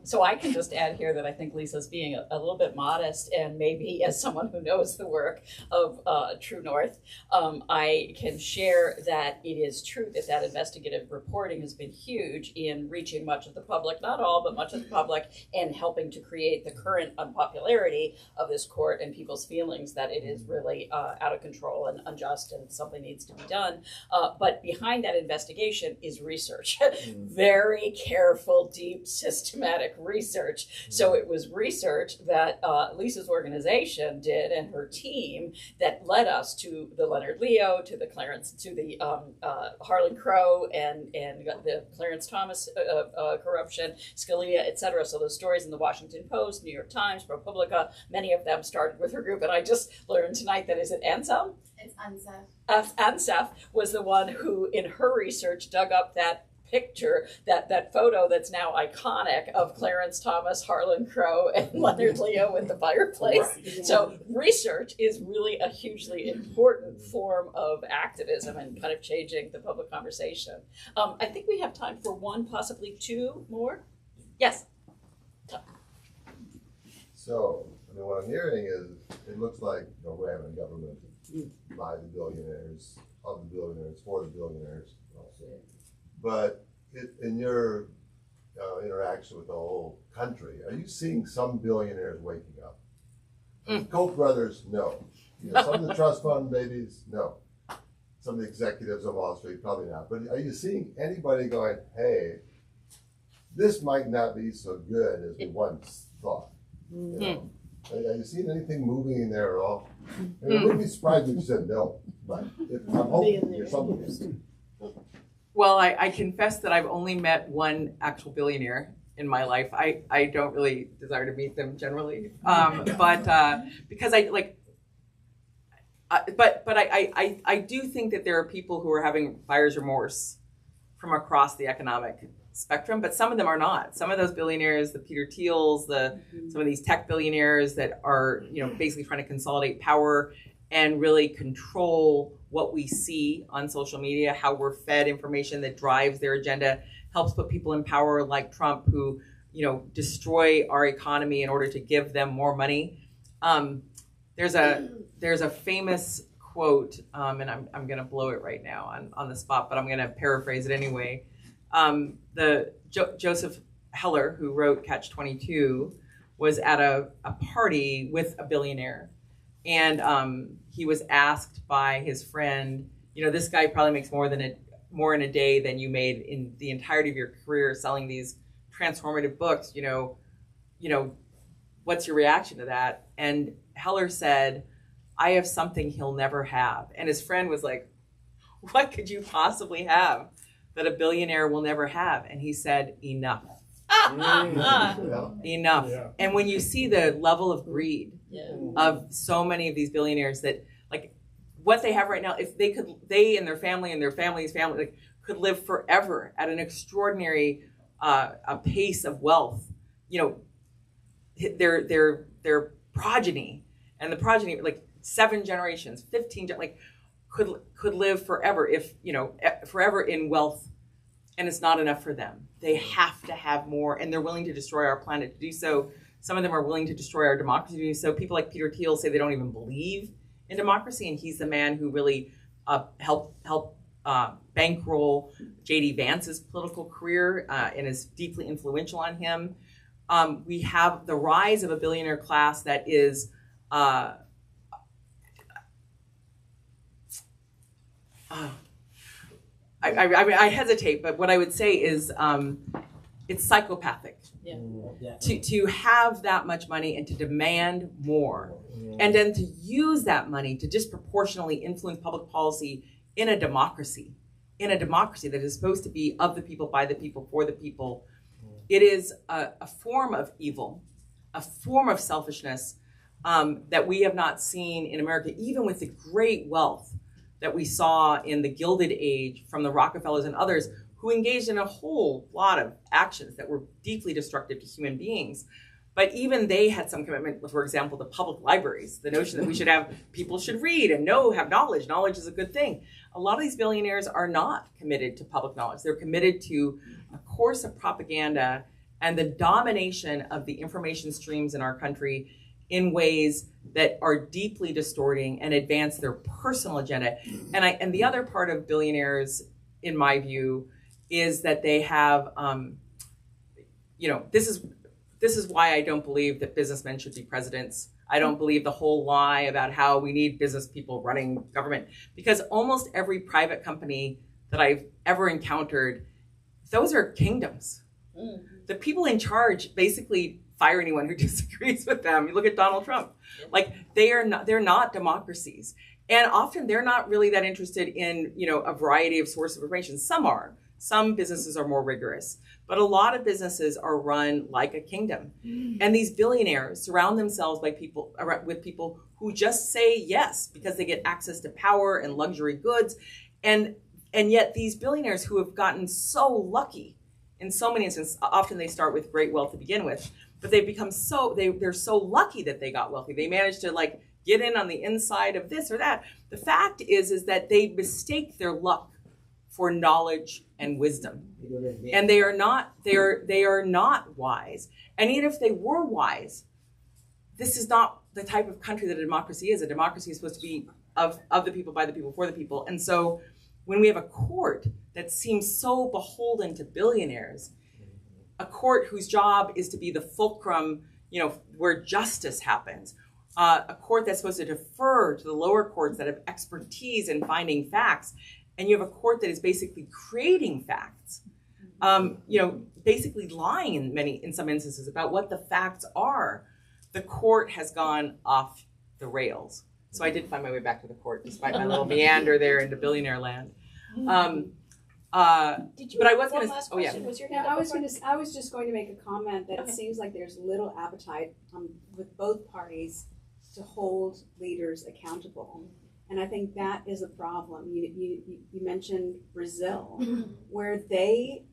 So I can just add here that I think Lisa's being a little bit modest, and maybe as someone who knows the work of True North, I can share that it is true that investigative reporting has been huge in reaching much of the public, not all, but much of the public, and helping to create the current unpopularity of this court and people's feelings that it is really out of control and unjust and something needs to be done. But behind that investigation is research. Very careful, deep, systematic research. So it was research that Lisa's organization did and her team that led us to the Leonard Leo, to the Harlan Crow and the Clarence Thomas corruption, Scalia, etc. So those stories in the Washington Post, New York Times, ProPublica, many of them started with her group. And I just learned tonight that, is it Ansem? It's Ansef. Ansef was the one who, in her research, dug up that picture, that photo that's now iconic of Clarence Thomas, Harlan Crow, and Leonard Leo with the fireplace. Right. So research is really a hugely important form of activism and kind of changing the public conversation. I think we have time for one, possibly two more. Yes. So, I mean, what I'm hearing is, it looks like, we're having a government by the billionaires, of the billionaires, for the billionaires. But in your interaction with the whole country, are you seeing some billionaires waking up? Koch brothers, no. Some of the trust fund babies, no. Some of the executives on Wall Street, probably not. But are you seeing anybody going, hey, this might not be so good as we once thought? Are you seeing anything moving in there at all? I mean, it wouldn't be surprised if you said no, but I'm hoping you're something. Well, I confess that I've only met one actual billionaire in my life. I don't really desire to meet them generally, but because I do think that there are people who are having buyer's remorse from across the economic spectrum, but some of them are not. Some of those billionaires, the Peter Thiels, some of these tech billionaires that are, basically trying to consolidate power and really control what we see on social media, how we're fed information that drives their agenda, helps put people in power like Trump, who, destroy our economy in order to give them more money. There's a famous quote, and I'm going to blow it right now on the spot, but I'm going to paraphrase it anyway. Joseph Heller, who wrote Catch-22, was at a party with a billionaire, and he was asked by his friend, this guy probably makes more in a day than you made in the entirety of your career selling these transformative books. What's your reaction to that? And Heller said, I have something he'll never have. And his friend was like, what could you possibly have that a billionaire will never have? And he said, enough. Enough. Yeah. And when you see the level of greed of so many of these billionaires, that what they have right now, if they and their family and their family's family could live forever at an extraordinary a pace of wealth, their progeny, and the progeny, 7 generations, 15, could live forever forever in wealth, and it's not enough for them. They have to have more, and they're willing to destroy our planet to do so. Some of them are willing to destroy our democracy to do so. People like Peter Thiel say they don't even believe in democracy, and he's the man who really helped bankroll J.D. Vance's political career and is deeply influential on him. We have the rise of a billionaire class that is I hesitate, but what I would say is it's psychopathic to have that much money and to demand more, and then to use that money to disproportionately influence public policy in a democracy that is supposed to be of the people, by the people, for the people. It is a form of evil, a form of selfishness that we have not seen in America, even with the great wealth that we saw in the Gilded Age from the Rockefellers and others who engaged in a whole lot of actions that were deeply destructive to human beings. But even they had some commitment with, for example, the public libraries, the notion that people should read and have knowledge. Knowledge is a good thing. A lot of these billionaires are not committed to public knowledge. They're committed to a course of propaganda and the domination of the information streams in our country in ways that are deeply distorting and advance their personal agenda. And the other part of billionaires, in my view, is that they have, this is why I don't believe that businessmen should be presidents. I don't believe the whole lie about how we need business people running government, because almost every private company that I've ever encountered, those are kingdoms. The people in charge basically fire anyone who disagrees with them. You look at Donald Trump. They're not democracies. And often they're not really that interested in, a variety of sources of information. Some are. Some businesses are more rigorous. But a lot of businesses are run like a kingdom. And these billionaires surround themselves with people who just say yes because they get access to power and luxury goods. And And yet these billionaires who have gotten so lucky in so many instances, often they start with great wealth to begin with, but they've become they're so lucky that they got wealthy. They managed to like get in on the inside of this or that. The fact is that they mistake their luck for knowledge and wisdom. And they are not wise. And even if they were wise, this is not the type of country that a democracy is. A democracy is supposed to be of the people, by the people, for the people. And so when we have a court that seems so beholden to billionaires, a court whose job is to be the fulcrum, where justice happens, a court that's supposed to defer to the lower courts that have expertise in finding facts, and you have a court that is basically creating facts, basically lying in some instances about what the facts are. The court has gone off the rails. So I did find my way back to the court, despite my little meander there into billionaire land. Did you? But I was going to. Last Oh yeah. question. Was your Yeah, hand I up was before? I was just going to make a comment that Okay. it seems like there's little appetite with both parties to hold leaders accountable, and I think that is a problem. You mentioned Brazil, where they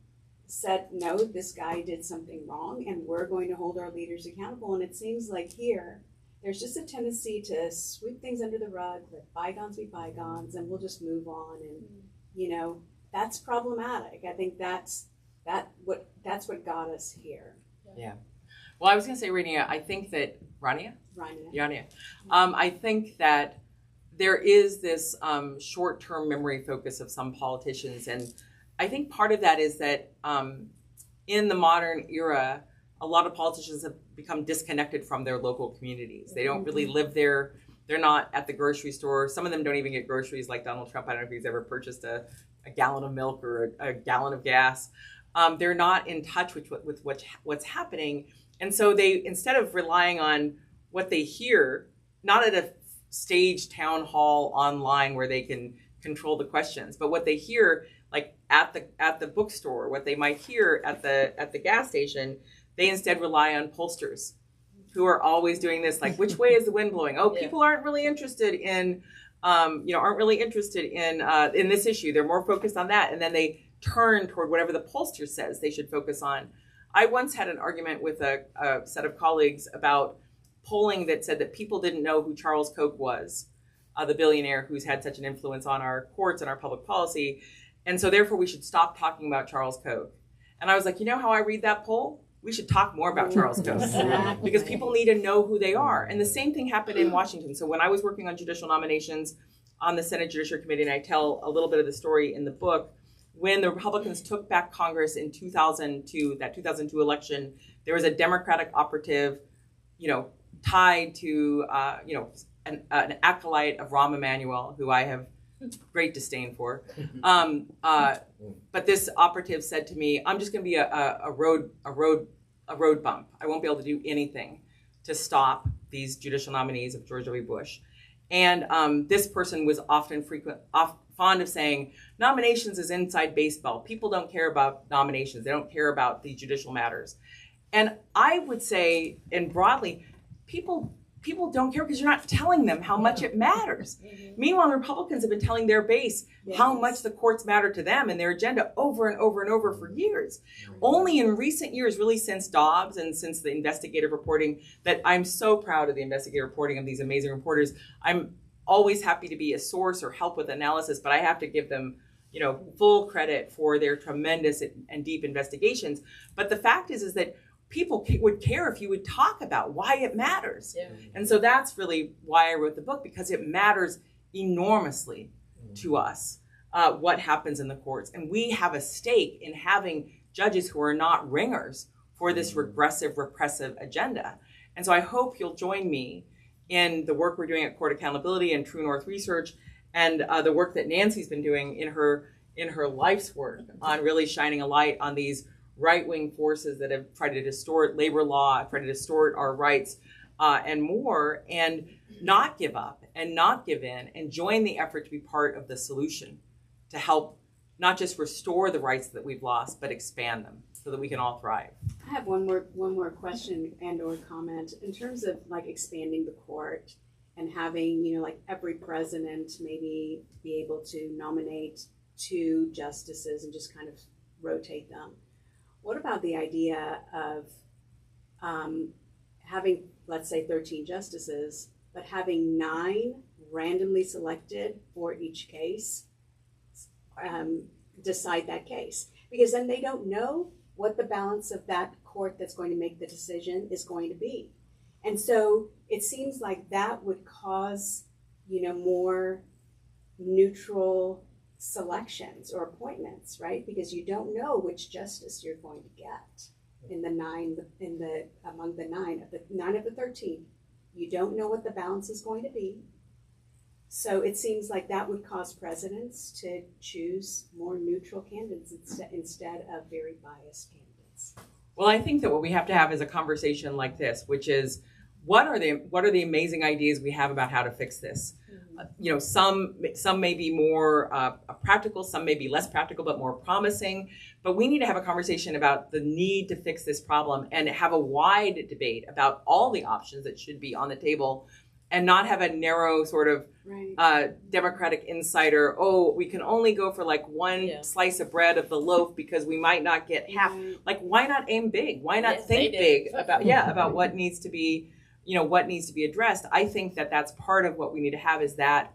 said, no, this guy did something wrong, and we're going to hold our leaders accountable. And it seems like here, there's just a tendency to sweep things under the rug, let bygones be bygones, and we'll just move on. And that's problematic. I think that's what got us here. Yeah. Well, I was going to say, Rania, I think that Rania. I think that there is this short-term memory focus of some politicians, and I think part of that is that in the modern era, a lot of politicians have become disconnected from their local communities. They don't really live there. They're not at the grocery store. Some of them don't even get groceries like Donald Trump. I don't know if he's ever purchased a gallon of milk or a gallon of gas. They're not in touch with what's happening. And so they, instead of relying on what they hear, not at a staged town hall online where they can control the questions, but what they hear like at the bookstore, what they might hear at the gas station, they instead rely on pollsters who are always doing this, like, which way is the wind blowing? Oh, people aren't really interested in this issue. They're more focused on that. And then they turn toward whatever the pollster says they should focus on. I once had an argument with a set of colleagues about polling that said that people didn't know who Charles Koch was, the billionaire who's had such an influence on our courts and our public policy. And so therefore we should stop talking about Charles Koch. And I was like, how I read that poll? We should talk more about Charles Koch because people need to know who they are. And the same thing happened in Washington. So when I was working on judicial nominations on the Senate Judiciary Committee, and I tell a little bit of the story in the book, when the Republicans took back Congress in 2002, that 2002 election, there was a Democratic operative, tied to, an acolyte of Rahm Emanuel, who I have great disdain for. But this operative said to me, I'm just going to be a road bump. I won't be able to do anything to stop these judicial nominees of George W. Bush. And this person was fond of saying, nominations is inside baseball. People don't care about nominations. They don't care about the judicial matters. And I would say, and broadly, people don't care because you're not telling them how much it matters. Meanwhile, the Republicans have been telling their base how much the courts matter to them and their agenda over and over and over for years. Only in recent years, really since Dobbs and since the investigative reporting, that I'm so proud of the investigative reporting of these amazing reporters. I'm always happy to be a source or help with analysis, but I have to give them full credit for their tremendous and deep investigations. But the fact is that people would care if you would talk about why it matters. Yeah. And so that's really why I wrote the book, because it matters enormously to us what happens in the courts. And we have a stake in having judges who are not ringers for this regressive, repressive agenda. And so I hope you'll join me in the work we're doing at Court Accountability and True North Research, and the work that Nancy's been doing in her life's work on really shining a light on these right-wing forces that have tried to distort labor law, tried to distort our rights, and more, and not give up and not give in, and join the effort to be part of the solution to help not just restore the rights that we've lost, but expand them so that we can all thrive. I have one more question and or comment in terms of like expanding the court and having like every president maybe be able to nominate 2 justices and just kind of rotate them. What about the idea of having, let's say, 13 justices, but having 9 randomly selected for each case decide that case? Because then they don't know what the balance of that court that's going to make the decision is going to be. And so it seems like that would cause, more neutral selections or appointments, right? Because you don't know which justice you're going to get in the 9, among the 9 of the 13. You don't know what the balance is going to be. So it seems like that would cause presidents to choose more neutral candidates instead of very biased candidates. Well, I think that what we have to have is a conversation like this, which is what are the amazing ideas we have about how to fix this? Some may be more practical, some may be less practical, but more promising. But we need to have a conversation about the need to fix this problem and have a wide debate about all the options that should be on the table, and not have a narrow sort of Democratic insider, we can only go for like one slice of bread of the loaf because we might not get half. Like, why not aim big? Why not think big about what needs to be, what needs to be addressed? I think that that's part of what we need to have, is that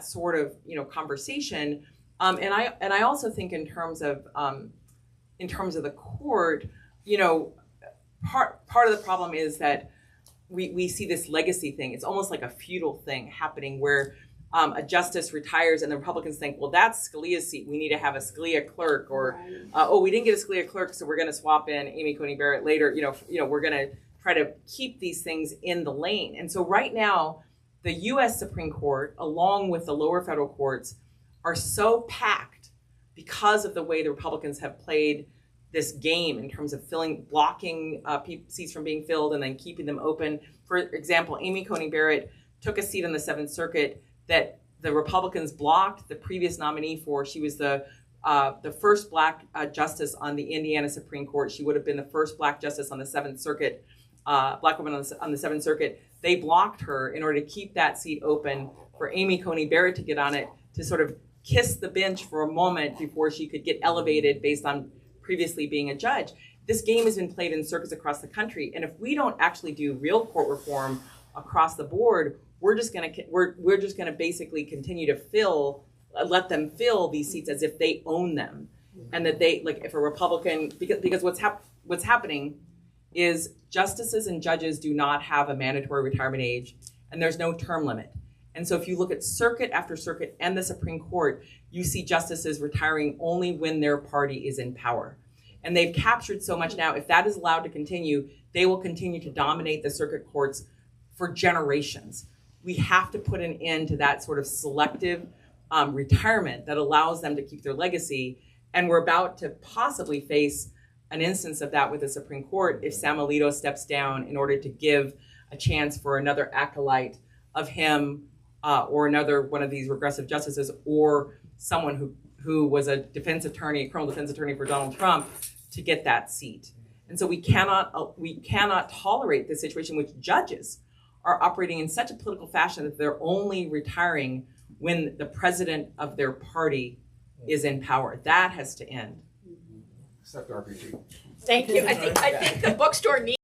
sort of, conversation. And I also think in terms of the court, part of the problem is that we see this legacy thing. It's almost like a feudal thing happening where a justice retires and the Republicans think, well, that's Scalia's seat. We need to have a Scalia clerk, or, we didn't get a Scalia clerk, so we're going to swap in Amy Coney Barrett later. We're going to try to keep these things in the lane. And so right now, the U.S. Supreme Court, along with the lower federal courts, are so packed because of the way the Republicans have played this game in terms of blocking seats from being filled and then keeping them open. For example, Amy Coney Barrett took a seat on the 7th Circuit that the Republicans blocked the previous nominee for. She was the first Black justice on the Indiana Supreme Court. She would have been the first Black justice on the 7th Circuit, Black woman on the 7th Circuit. They blocked her in order to keep that seat open for Amy Coney Barrett to get on it, to sort of kiss the bench for a moment before she could get elevated based on previously being a judge. This game has been played in circuits across the country, and if we don't actually do real court reform across the board, we're just gonna basically continue to let them fill these seats as if they own them, and that they, like, if a Republican, because what's happening is justices and judges do not have a mandatory retirement age, and there's no term limit. And so if you look at circuit after circuit and the Supreme Court, you see justices retiring only when their party is in power. And they've captured so much now. If that is allowed to continue, they will continue to dominate the circuit courts for generations. We have to put an end to that sort of selective retirement that allows them to keep their legacy. And we're about to possibly face an instance of that with the Supreme Court if Sam Alito steps down in order to give a chance for another acolyte of him, or another one of these regressive justices, or someone who was a criminal defense attorney for Donald Trump, to get that seat. And so we cannot tolerate this situation, which judges are operating in such a political fashion that they're only retiring when the president of their party is in power. That has to end. Except RPG. Thank you. I think the bookstore needs